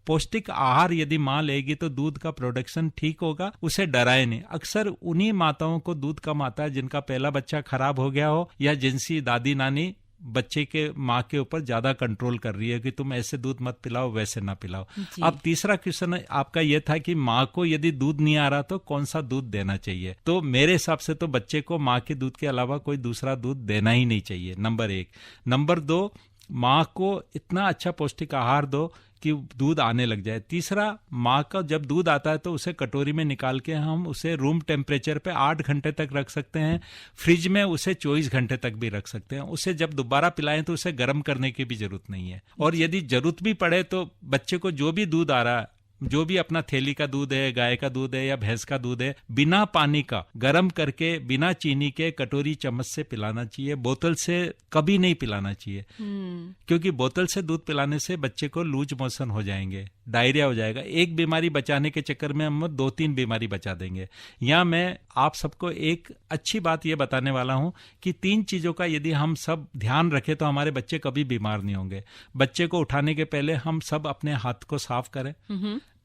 पौष्टिक आहार यदि माँ लेगी तो दूध का प्रोडक्शन ठीक होगा, उसे डराए नहीं। अक्सर उन्हीं माताओं को दूध कम आता है जिनका पहला बच्चा खराब हो गया हो, या जिनसी दादी नानी बच्चे के माँ के ऊपर ज्यादा कंट्रोल कर रही है कि तुम ऐसे दूध मत पिलाओ, वैसे ना पिलाओ। अब तीसरा क्वेश्चन आपका ये था कि माँ को यदि दूध नहीं आ रहा तो कौन सा दूध देना चाहिए। तो मेरे हिसाब से तो बच्चे को माँ के दूध के अलावा कोई दूसरा दूध देना ही नहीं चाहिए, नंबर 1। नंबर 2, माँ को इतना अच्छा पौष्टिक आहार दो कि दूध आने लग जाए। तीसरा, माँ का जब दूध आता है तो उसे कटोरी में निकाल के हम उसे रूम टेम्परेचर पे 8 घंटे तक रख सकते हैं, फ्रिज में उसे 24 घंटे तक भी रख सकते हैं। उसे जब दोबारा पिलाएं तो उसे गर्म करने की भी जरूरत नहीं है। और यदि जरूरत भी पड़े तो बच्चे को जो भी दूध आ रहा है, जो भी अपना थैली का दूध है, गाय का दूध है या भैंस का दूध है, बिना पानी का गर्म करके बिना चीनी के कटोरी चम्मच से पिलाना चाहिए। बोतल से कभी नहीं पिलाना चाहिए, क्योंकि बोतल से दूध पिलाने से बच्चे को लूज मोशन हो जाएंगे, डायरिया हो जाएगा। एक बीमारी बचाने के चक्कर में हम 2-3 बीमारी बचा देंगे। यहाँ मैं आप सबको एक अच्छी बात ये बताने वाला हूँ कि 3 चीजों का यदि हम सब ध्यान रखें तो हमारे बच्चे कभी बीमार नहीं होंगे। बच्चे को उठाने के पहले हम सब अपने हाथ को साफ करें।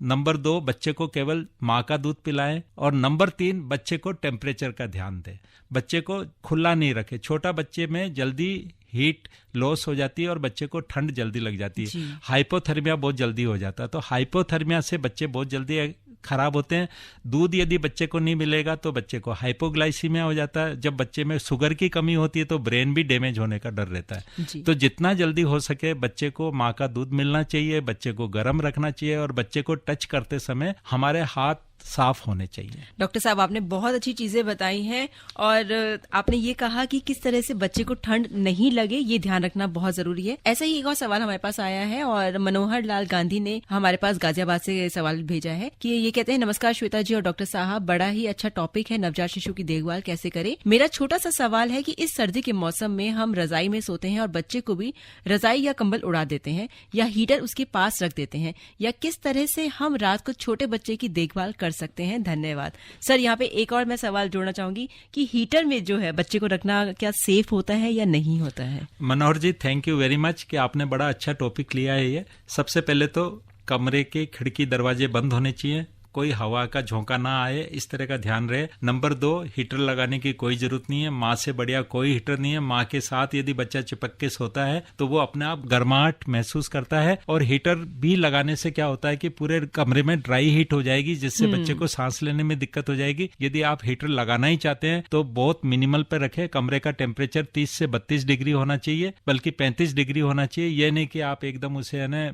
नंबर 2, बच्चे को केवल माँ का दूध पिलाएं। और नंबर 3, बच्चे को टेम्परेचर का ध्यान दें। बच्चे को खुला नहीं रखें। छोटा बच्चे में जल्दी हीट लॉस हो जाती है और बच्चे को ठंड जल्दी लग जाती है, हाइपोथर्मिया बहुत जल्दी हो जाता है। तो हाइपोथर्मिया से बच्चे बहुत जल्दी खराब होते हैं। दूध यदि बच्चे को नहीं मिलेगा तो बच्चे को हाइपोग्लाइसीमिया हो जाता है। जब बच्चे में शुगर की कमी होती है तो ब्रेन भी डैमेज होने का डर रहता है। तो जितना जल्दी हो सके बच्चे को माँ का दूध मिलना चाहिए, बच्चे को गर्म रखना चाहिए, और बच्चे को टच करते समय हमारे हाथ साफ होने चाहिए। डॉक्टर साहब, आपने बहुत अच्छी चीजें बताई हैं, और आपने ये कहा कि किस तरह से बच्चे को ठंड नहीं लगे ये ध्यान रखना बहुत जरूरी है। ऐसा ही एक और सवाल हमारे पास आया है, और मनोहर लाल गांधी ने हमारे पास गाजियाबाद से सवाल भेजा है कि ये कहते हैं, नमस्कार श्वेता जी और डॉक्टर साहब, बड़ा ही अच्छा टॉपिक है, नवजात शिशु की देखभाल कैसे करें। मेरा छोटा सा सवाल है कि इस सर्दी के मौसम में हम रजाई में सोते हैं और बच्चे को भी रजाई या कंबल उड़ा देते हैं या हीटर उसके पास रख देते हैं, या किस तरह से हम रात को छोटे बच्चे की देखभाल कर सकते हैं? धन्यवाद। सर, यहाँ पे एक और मैं सवाल जोड़ना चाहूंगी कि हीटर में जो है बच्चे को रखना क्या सेफ होता है या नहीं होता है? मनोहर जी, थैंक यू वेरी मच कि आपने बड़ा अच्छा टॉपिक लिया है ये। सबसे पहले तो कमरे के खिड़की दरवाजे बंद होने चाहिए, कोई हवा का झोंका ना आए, इस तरह का ध्यान रहे। नंबर 2, हीटर लगाने की कोई जरूरत नहीं है, माँ से बढ़िया कोई हीटर नहीं है। माँ के साथ यदि बच्चा चिपक के सोता है तो वो अपने आप गर्माहट महसूस करता है, और हीटर भी लगाने से क्या होता है कि पूरे कमरे में ड्राई हीट हो जाएगी, जिससे बच्चे को सांस लेने में दिक्कत हो जाएगी। यदि आप हीटर लगाना ही चाहते हैं तो बहुत मिनिमल पे रखें। कमरे का टेम्परेचर 30 से 32 डिग्री होना चाहिए, बल्कि 35 डिग्री होना चाहिए। यह नहीं कि आप एकदम उसे है ना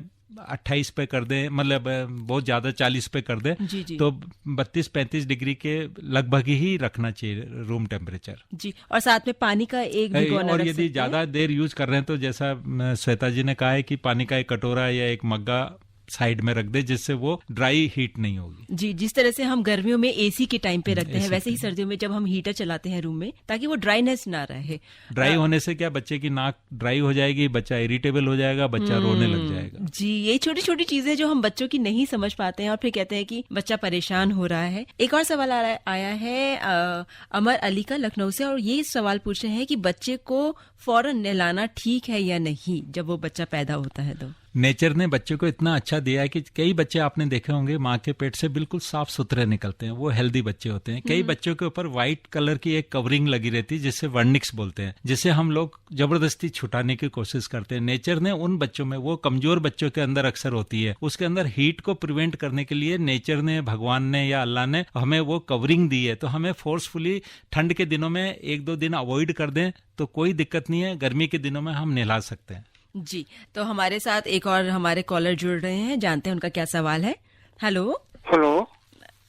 28 पे कर दें, मतलब बहुत ज्यादा 40 पे कर दें। जी जी। तो 32-35 डिग्री के लगभग ही रखना चाहिए रूम टेम्परेचर जी। और साथ में पानी का एक भिगोना और रख यदि सकते हैं। ज्यादा देर यूज कर रहे हैं तो जैसा श्वेता जी ने कहा है कि पानी का एक कटोरा या एक मग्गा साइड में रख दे, जिससे वो ड्राई हीट नहीं होगी। जी, जिस तरह से हम गर्मियों में एसी के टाइम पे रखते हैं, वैसे ही सर्दियों में जब हम हीटर चलाते हैं रूम में, ताकि वो ड्राईनेस ना रहे। ड्राई होने से क्या बच्चे की नाक ड्राई हो जाएगी, बच्चा इरिटेबल हो जाएगा, बच्चा रोने लग जाएगा। जी, ये छोटी छोटी चीजें जो हम बच्चों की नहीं समझ पाते हैं और फिर कहते हैं कि बच्चा परेशान हो रहा है। एक और सवाल आया है अमर अली का लखनऊ से, और ये सवाल पूछ रहे हैं कि बच्चे को फौरन नहलाना ठीक है या नहीं जब वो बच्चा पैदा होता है तो। नेचर ने बच्चे को इतना अच्छा दिया है कि कई बच्चे आपने देखे होंगे माँ के पेट से बिल्कुल साफ सुथरे निकलते हैं, वो हेल्दी बच्चे होते हैं। कई बच्चों के ऊपर व्हाइट कलर की एक कवरिंग लगी रहती है, जिसे वर्निक्स बोलते हैं, जिसे हम लोग जबरदस्ती छुटाने की कोशिश करते हैं। नेचर ने उन बच्चों में, वो कमजोर बच्चों के अंदर अक्सर होती है, उसके अंदर हीट को प्रिवेंट करने के लिए नेचर ने, भगवान ने या अल्लाह ने हमें वो कवरिंग दी है। तो हमें फोर्सफुली ठंड के दिनों में 1-2 दिन अवॉइड कर दें तो कोई दिक्कत नहीं है, गर्मी के दिनों में हम नहला सकते हैं। जी, तो हमारे साथ एक और हमारे कॉलर जुड़ रहे हैं, जानते हैं उनका क्या सवाल है। हेलो। हेलो।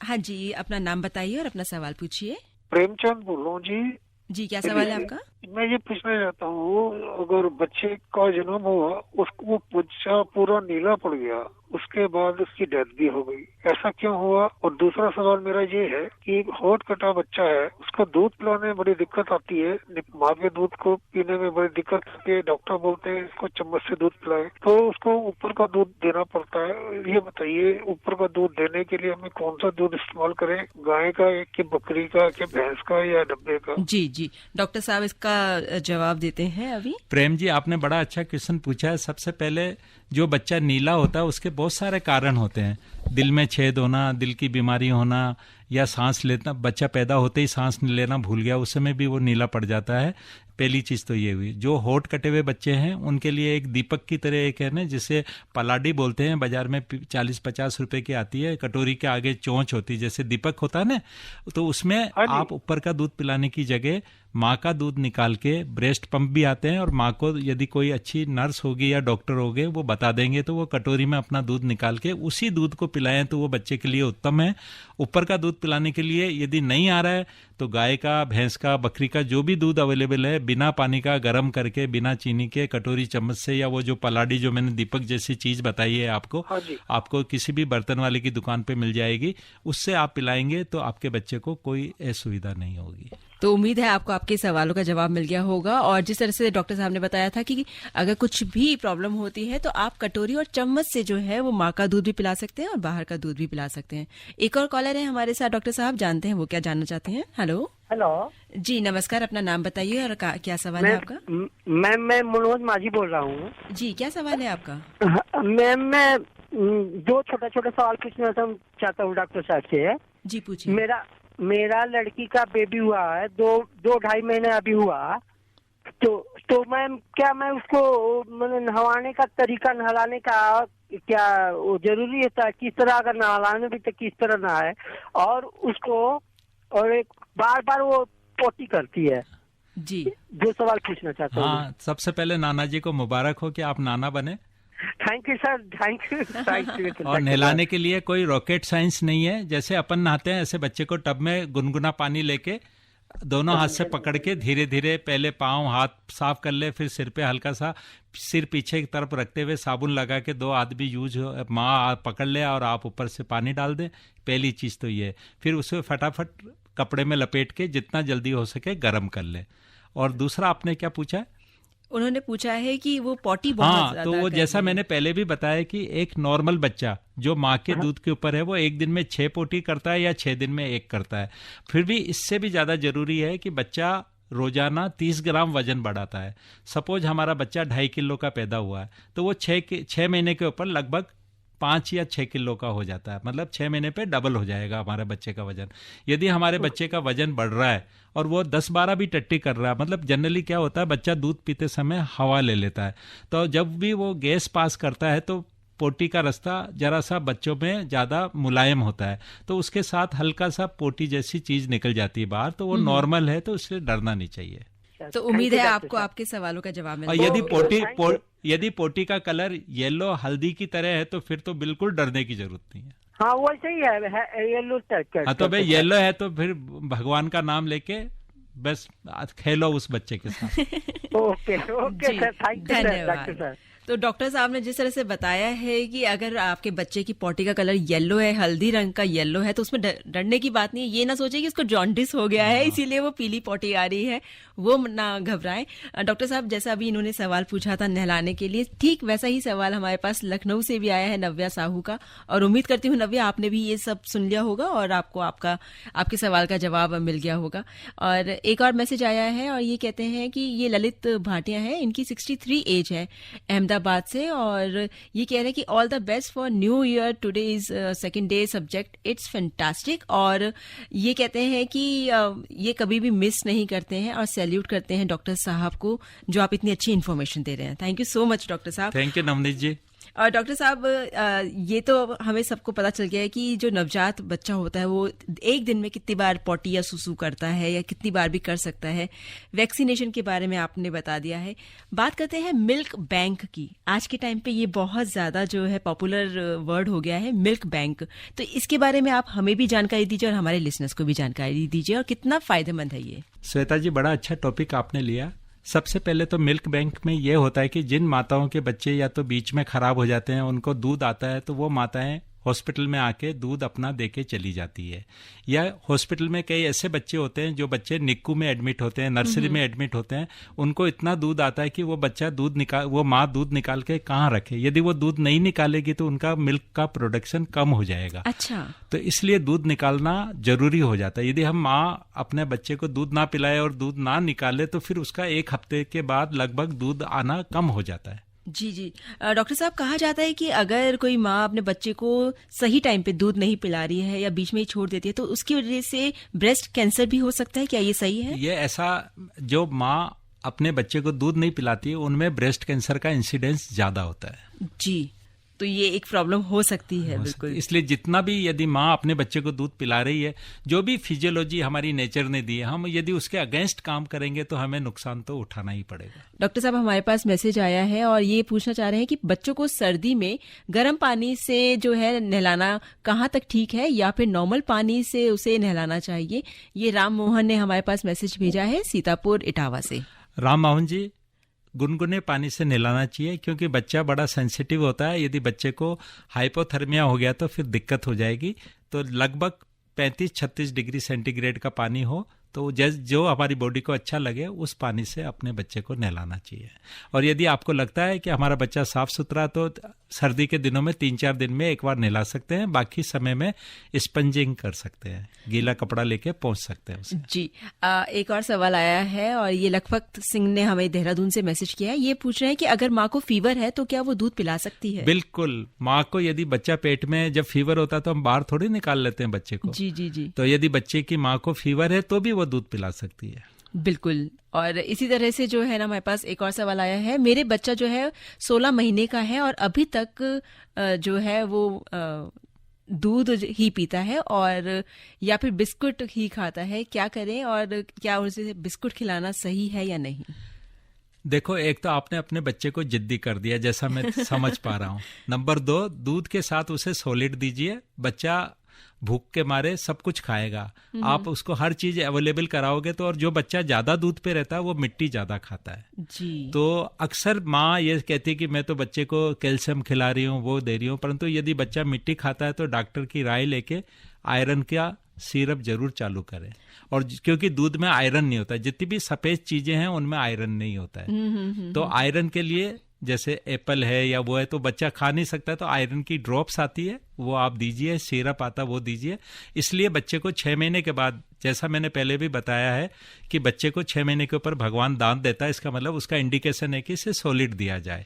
हाँ जी, अपना नाम बताइए और अपना सवाल पूछिए। प्रेमचंद बोल रहा हूँ जी। जी, क्या सवाल है आपका? मैं ये पूछना चाहता हूँ, अगर बच्चे का जन्म हुआ, उसको बच्चा पूरा नीला पड़ गया, उसके बाद उसकी डेथ भी हो गई, ऐसा क्यों हुआ? और दूसरा सवाल मेरा ये है कि होठ कटा बच्चा है, उसको दूध पिलाने में बड़ी दिक्कत आती है, माँ के दूध को पीने में बड़ी दिक्कत आती है, डॉक्टर बोलते हैं इसको चम्मच से दूध पिलाएं, तो उसको ऊपर का दूध देना पड़ता है। ये बताइए, ऊपर का दूध देने के लिए हमें कौन सा दूध इस्तेमाल करें, गाय का कि बकरी का कि भैंस का या डब्बे का? जी जी, डॉक्टर साहब इसका जवाब देते हैं अभी। प्रेम जी, आपने बड़ा अच्छा क्वेश्चन पूछा है। सबसे पहले जो बच्चा नीला होता है उसके बहुत सारे कारण होते हैं। दिल में छेद होना, दिल की बीमारी होना, या सांस लेना, बच्चा पैदा होते ही सांस लेना भूल गया, उस समय भी वो नीला पड़ जाता है। पहली चीज तो ये हुई। जो होठ कटे हुए बच्चे हैं उनके लिए एक दीपक की तरह एक है ना, जिसे पलाडी बोलते हैं, बाजार में 40-50 रुपए की आती है, कटोरी के आगे चोंच होती है, जैसे दीपक होता है ना, तो उसमें आप ऊपर का दूध पिलाने की जगह माँ का दूध निकाल के, ब्रेस्ट पंप भी आते हैं, और माँ को यदि कोई अच्छी नर्स होगी या डॉक्टर होगे वो बता देंगे, तो वो कटोरी में अपना दूध निकाल के उसी दूध को पिलाएं तो वो बच्चे के लिए उत्तम है। ऊपर का दूध पिलाने के लिए यदि नहीं आ रहा है तो गाय का, भैंस का, बकरी का जो भी दूध अवेलेबल है, बिना पानी का गर्म करके, बिना चीनी के, कटोरी चम्मच से, या वो जो पलाडी जो मैंने दीपक जैसी चीज बताई है आपको किसी भी बर्तन वाले की दुकान पे मिल जाएगी, उससे आप पिलाएंगे तो आपके बच्चे को कोई असुविधा नहीं होगी। तो उम्मीद है आपको आपके सवालों का जवाब मिल गया होगा। और जिस तरह से डॉक्टर साहब ने बताया था कि अगर कुछ भी प्रॉब्लम होती है तो आप कटोरी और चम्मच से जो है वो माँ का दूध भी पिला सकते हैं और बाहर का दूध भी पिला सकते हैं। एक और कॉलर है हमारे साथ, डॉक्टर साहब, जानते हैं वो क्या जानना चाहते हैं। हेलो। हेलो जी, नमस्कार, अपना नाम बताइए और क्या सवाल है आपका? मैं मनोज माझी बोल रहा हूँ जी। क्या सवाल है आपका? मैं दो छोटा छोटा सवाल पूछना चाहता हूँ डॉक्टर साहब से। जी पूछिए। मेरा लड़की का बेबी हुआ है, 2-2.5 महीने अभी हुआ, तो मैम क्या मैं उसको नहवाने का तरीका, नहलाने का क्या वो जरूरी होता है? किस तरह अगर नहलाने भी तो किस तरह ना है, और उसको और एक बार वो पोटी करती है। जी, 2 सवाल पूछना चाहता हूँ। हाँ, सबसे पहले नाना जी को मुबारक हो कि आप नाना बने। Thank you sir, thank you. और नहलाने के लिए कोई रॉकेट साइंस नहीं है। जैसे अपन नहाते हैं ऐसे बच्चे को टब में गुनगुना पानी लेके दोनों हाथ से पकड़ के धीरे धीरे पहले पाँव हाथ साफ कर ले, फिर सिर पे हल्का सा सिर पीछे की तरफ रखते हुए साबुन लगा के 2 आदमी यूज माँ पकड़ ले और आप ऊपर से पानी डाल दें। पहली चीज तो ये। फिर उसे फटाफट कपड़े में लपेट के जितना जल्दी हो सके गर्म कर ले। और दूसरा आपने क्या पूछा? उन्होंने पूछा है कि वो पोटी बहुत ज्यादा तो वो जैसा मैंने पहले भी बताया कि एक नॉर्मल बच्चा जो माँ के दूध के ऊपर है वो एक दिन में 6 पोटी करता है या 6 दिन में 1 करता है। फिर भी इससे भी ज्यादा जरूरी है कि बच्चा रोजाना 30 ग्राम वजन बढ़ाता है। सपोज हमारा बच्चा 2.5 किलो का पैदा हुआ है तो वो 6 महीने के ऊपर लगभग 5 या 6 किलो का हो जाता है, मतलब 6 महीने पे डबल हो जाएगा हमारे बच्चे का वजन। यदि हमारे बच्चे का वजन बढ़ रहा है और वो 10-12 भी टट्टी कर रहा है, मतलब जनरली क्या होता है, बच्चा दूध पीते समय हवा ले लेता है, तो जब भी वो गैस पास करता है तो पोटी का रास्ता जरा सा बच्चों में ज़्यादा मुलायम होता है, तो उसके साथ हल्का सा पोटी जैसी चीज़ निकल जाती है बाहर, तो वो नॉर्मल है, तो उससे डरना नहीं चाहिए। तो उम्मीद है आपको आपके सवालों का जवाब मिल और यदि पोटी का कलर येलो हल्दी की तरह है तो फिर तो बिल्कुल डरने की जरूरत नहीं है। हाँ वो सही है, येलो हाँ तो भाई येलो है तो फिर भगवान का नाम लेके बस खेलो उस बच्चे के साथ। Okay sir, thank you doctor sir. तो डॉक्टर साहब ने जिस तरह से बताया है कि अगर आपके बच्चे की पॉटी का कलर येलो है, हल्दी रंग का येलो है, तो उसमें डरने की बात नहीं है। ये ना सोचे कि उसको जॉन्डिस हो गया है इसीलिए वो पीली पॉटी आ रही है, वो ना घबराएं। डॉक्टर साहब जैसा अभी इन्होंने सवाल पूछा था नहलाने के लिए, ठीक वैसा ही सवाल हमारे पास लखनऊ से भी आया है नव्या साहू का, और उम्मीद करती हूँ नव्या आपने भी ये सब सुन लिया होगा और आपको आपके सवाल का जवाब मिल गया होगा। और एक और मैसेज आया है और ये कहते हैं कि ये ललित भाटिया है, इनकी 63 एज है अहमदाबाद से, और ये कह रहे हैं कि all the best for new year, today is second day subject, it's fantastic. और ये कहते हैं कि ये कभी भी मिस नहीं करते हैं और सैल्यूट करते हैं डॉक्टर साहब को जो आप इतनी अच्छी इन्फॉर्मेशन दे रहे हैं। Thank you so much doctor साहब। थैंक यू नवनीत जी। और डॉक्टर साहब ये तो हमें सबको पता चल गया है कि जो नवजात बच्चा होता है वो एक दिन में कितनी बार पॉटी या सुसु करता है या कितनी बार भी कर सकता है। वैक्सीनेशन के बारे में आपने बता दिया है। बात करते हैं मिल्क बैंक की। आज के टाइम पे ये बहुत ज्यादा जो है पॉपुलर वर्ड हो गया है मिल्क बैंक, तो इसके बारे में आप हमें भी जानकारी दीजिए और हमारे लिसनर्स को भी जानकारी दीजिए और कितना फायदेमंद है ये। श्वेता जी बड़ा अच्छा टॉपिक आपने लिया। सबसे पहले तो मिल्क बैंक में ये होता है कि जिन माताओं के बच्चे या तो बीच में खराब हो जाते हैं, उनको दूध आता है, तो वो माताएं हॉस्पिटल में आके दूध अपना देके चली जाती है। या हॉस्पिटल में कई ऐसे बच्चे होते हैं जो बच्चे निक्कू में एडमिट होते हैं, नर्सरी में एडमिट होते हैं, उनको इतना दूध आता है कि वो माँ दूध निकाल के कहाँ रखे। यदि वो दूध नहीं निकालेगी तो उनका मिल्क का प्रोडक्शन कम हो जाएगा। अच्छा, तो इसलिए दूध निकालना जरूरी हो जाता है। यदि हम माँ अपने बच्चे को दूध ना पिलाए और दूध ना निकाले तो फिर उसका 1 हफ्ते के बाद लगभग दूध आना कम हो जाता है। जी जी डॉक्टर साहब, कहा जाता है कि अगर कोई माँ अपने बच्चे को सही टाइम पे दूध नहीं पिला रही है या बीच में ही छोड़ देती है तो उसकी वजह से ब्रेस्ट कैंसर भी हो सकता है, क्या ये सही है? ये ऐसा, जो माँ अपने बच्चे को दूध नहीं पिलाती है उनमें ब्रेस्ट कैंसर का इंसिडेंस ज्यादा होता है। जी, तो ये एक प्रॉब्लम हो सकती है। बिल्कुल, इसलिए जितना भी यदि माँ अपने बच्चे को दूध पिला रही है, जो भी फिजियोलॉजी हमारी नेचर ने दी है, हम यदि उसके अगेंस्ट काम करेंगे तो हमें नुकसान तो उठाना ही पड़ेगा। डॉक्टर साहब हमारे पास मैसेज आया है और ये पूछना चाह रहे हैं कि बच्चों को सर्दी में गर्म पानी से जो है नहलाना कहाँ तक ठीक है या फिर नॉर्मल पानी से उसे नहलाना चाहिए। ये राम मोहन ने हमारे पास मैसेज भेजा है सीतापुर इटावा से। राम मोहन जी, गुनगुने पानी से नहलाना चाहिए क्योंकि बच्चा बड़ा सेंसिटिव होता है। यदि बच्चे को हाइपोथर्मिया हो गया तो फिर दिक्कत हो जाएगी। तो लगभग 35-36 डिग्री सेंटीग्रेड का पानी हो तो जो हमारी बॉडी को अच्छा लगे उस पानी से अपने बच्चे को नहलाना चाहिए। और यदि आपको लगता है कि हमारा बच्चा साफ सुथरा तो सर्दी के दिनों में 3-4 दिन में एक बार नहला सकते हैं, बाकी समय में स्पंजिंग कर सकते हैं, गीला कपड़ा लेके पहुंच सकते हैं उसे। जी, एक और सवाल आया है और ये लखपत सिंह ने हमें देहरादून से मैसेज किया है। ये पूछ रहे हैं कि अगर माँ को फीवर है तो क्या वो दूध पिला सकती है? बिल्कुल, माँ को यदि बच्चा पेट में जब फीवर होता है तो हम बाहर थोड़ी निकाल लेते हैं बच्चे को। जी जी जी। तो यदि बच्चे की माँ को फीवर है तो भी वो दूध पिला सकती है। बिल्कुल। और इसी तरह से जो है ना हमारे पास एक और सवाल आया है। मेरे बच्चा जो है 16 महीने का है और अभी तक जो है वो दूध ही पीता है और या फिर बिस्कुट ही खाता है, क्या करें और क्या उसे बिस्कुट खिलाना सही है या नहीं? देखो, एक तो आपने अपने बच्चे को जिद्दी कर दिया जैसा मैं समझ पा रहा हूँ। नंबर 2, दूध के साथ उसे सॉलिड दीजिए। बच्चा भूख के मारे सब कुछ खाएगा, आप उसको हर चीज अवेलेबल कराओगे तो। और जो बच्चा ज्यादा दूध पे रहता है वो मिट्टी ज्यादा खाता है जी। तो अक्सर माँ ये कहती है कि मैं तो बच्चे को कैल्शियम खिला रही हूँ, वो दे रही हूँ, परंतु यदि बच्चा मिट्टी खाता है तो डॉक्टर की राय लेके आयरन का सिरप जरूर चालू करें। और क्योंकि दूध में आयरन नहीं होता है, जितनी भी सफेद चीजें हैं उनमें आयरन नहीं होता है। तो आयरन के लिए जैसे एप्पल है या वो है तो बच्चा खा नहीं सकता, तो आयरन की ड्रॉप्स आती है वो आप दीजिए, सिरप आता वो दीजिए। इसलिए बच्चे को 6 महीने के बाद, जैसा मैंने पहले भी बताया है कि बच्चे को 6 महीने के ऊपर भगवान दांत देता है, इसका मतलब उसका इंडिकेशन है कि इसे सॉलिड दिया जाए।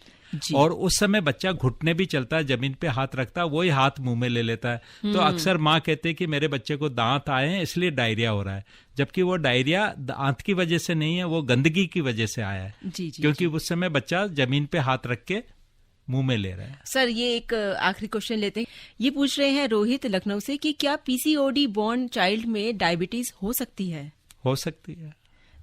और उस समय बच्चा घुटने भी चलता है, जमीन पे हाथ रखता है, वही हाथ मुंह में ले लेता है। तो अक्सर माँ कहते हैं कि मेरे बच्चे को दांत आए हैं इसलिए डायरिया हो रहा है, जबकि वो डायरिया दांत की वजह से नहीं है, वो गंदगी की वजह से आया है। क्योंकि उस समय बच्चा जमीन पे हाथ रख के मुंह में ले रहा है। सर, ये एक आखिरी क्वेश्चन लेते हैं। ये पूछ रहे हैं रोहित लखनऊ से कि क्या पीसीओडी बॉर्न चाइल्ड में डायबिटीज हो सकती है? हो सकती है।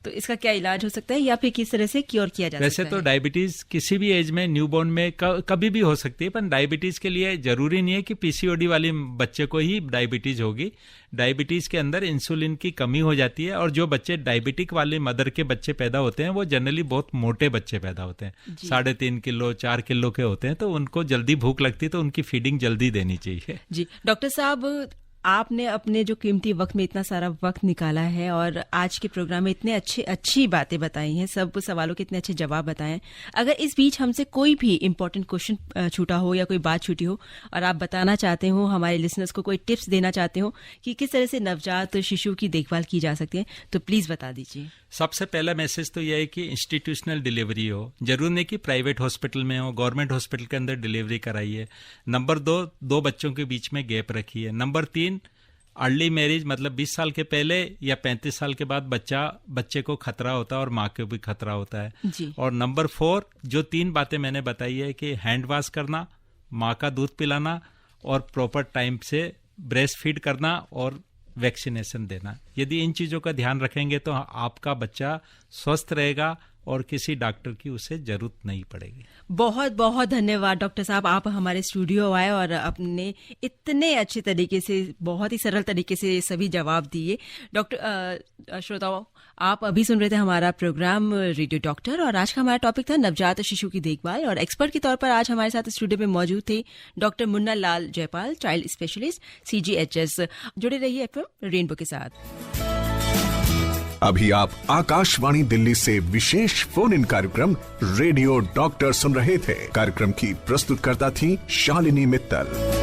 तो इसका क्या इलाज हो सकता है या फिर किस तरह से क्योर किया जा सकता है? वैसे तो डायबिटीज किसी भी एज में, न्यूबॉर्न में कभी भी हो सकती है, पर डायबिटीज के लिए जरूरी नहीं है कि पीसीओडी वाले बच्चे को ही डायबिटीज होगी। डायबिटीज के अंदर इंसुलिन की कमी हो जाती है, और जो बच्चे डायबिटिक वाले मदर के बच्चे पैदा होते हैं वो जनरली बहुत मोटे बच्चे पैदा होते हैं, 3.5 किलो 4 किलो के होते हैं, तो उनको जल्दी भूख लगती है, तो उनकी फीडिंग जल्दी देनी चाहिए। जी डॉक्टर साहब, आपने अपने जो कीमती वक्त में इतना सारा वक्त निकाला है और आज के प्रोग्राम में इतने अच्छी बातें बताई हैं, सब सवालों के इतने अच्छे जवाब बताए। अगर इस बीच हमसे कोई भी इम्पोर्टेंट क्वेश्चन छूटा हो या कोई बात छूटी हो और आप बताना चाहते हो, हमारे लिसनर्स को कोई टिप्स देना चाहते हो कि किस तरह से नवजात शिशु की देखभाल की जा सकती है, तो प्लीज बता दीजिए। सबसे पहला मैसेज तो यह है कि इंस्टीट्यूशनल डिलीवरी हो, जरूर नहीं कि प्राइवेट हॉस्पिटल में हो, गवर्नमेंट हॉस्पिटल के अंदर डिलीवरी कराइए। नंबर 2 बच्चों के बीच में गैप रखिए। नंबर 3, अर्ली मैरिज, मतलब 20 साल के पहले या 35 साल के बाद बच्चे को खतरा होता है और माँ को भी खतरा होता है जी। और नंबर 4, जो 3 बातें मैंने बताई है कि हैंड वॉश करना, माँ का दूध पिलाना और प्रॉपर टाइम से ब्रेस्ट फीड करना और वैक्सीनेशन देना। यदि इन चीजों का ध्यान रखेंगे तो आपका बच्चा स्वस्थ रहेगा और किसी डॉक्टर की उसे जरूरत नहीं पड़ेगी। बहुत बहुत धन्यवाद डॉक्टर साहब, आप हमारे स्टूडियो आए और अपने इतने अच्छे तरीके से, बहुत ही सरल तरीके से सभी जवाब दिए। डॉक्टर श्रोताओं, आप अभी सुन रहे थे हमारा प्रोग्राम रेडियो डॉक्टर और आज का हमारा टॉपिक था नवजात शिशु की देखभाल, और एक्सपर्ट के तौर पर आज हमारे साथ स्टूडियो में मौजूद थे doctor Munna Lal Jaipal, child specialist CGHS। जुड़े रहिए FM रेनबो के साथ। अभी आप आकाशवाणी दिल्ली से विशेष फोन इन कार्यक्रम रेडियो डॉक्टर सुन रहे थे। कार्यक्रम की प्रस्तुतकर्ता थी शालिनी मित्तल।